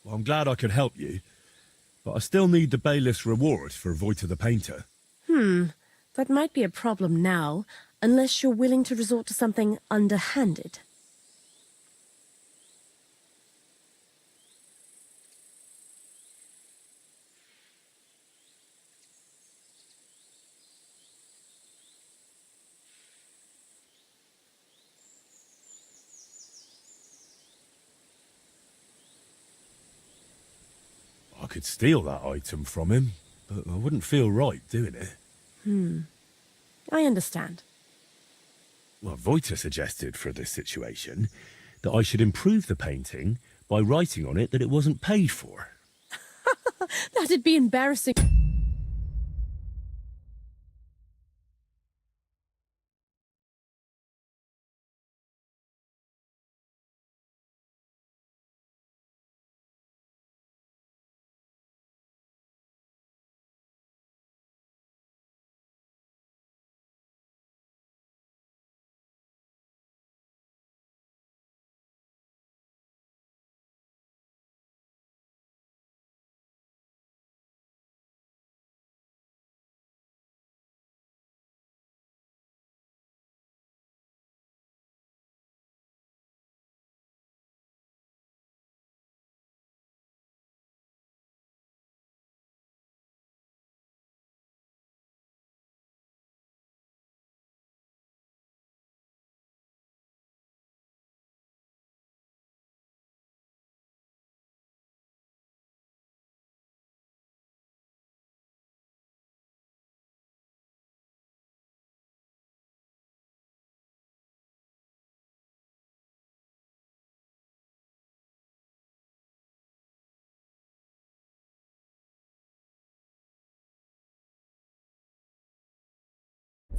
Well, I'm glad I could help you, but I still need the bailiff's reward for Vojta the painter. That might be a problem now, unless you're willing to resort to something underhanded. I could steal that item from him, but I wouldn't feel right doing it. I understand. Well, Vojta suggested for this situation that I should improve the painting by writing on it that it wasn't paid for. That'd be embarrassing.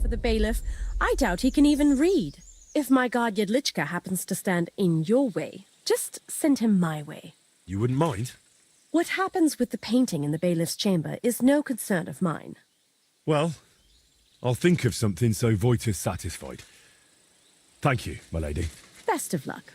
For the bailiff, I doubt he can even read. If my guard Jedlichka happens to stand in your way, just send him my way. You wouldn't mind? What happens with the painting in the bailiff's chamber is no concern of mine. Well, I'll think of something so Vojta's satisfied. Thank you, my lady. Best of luck.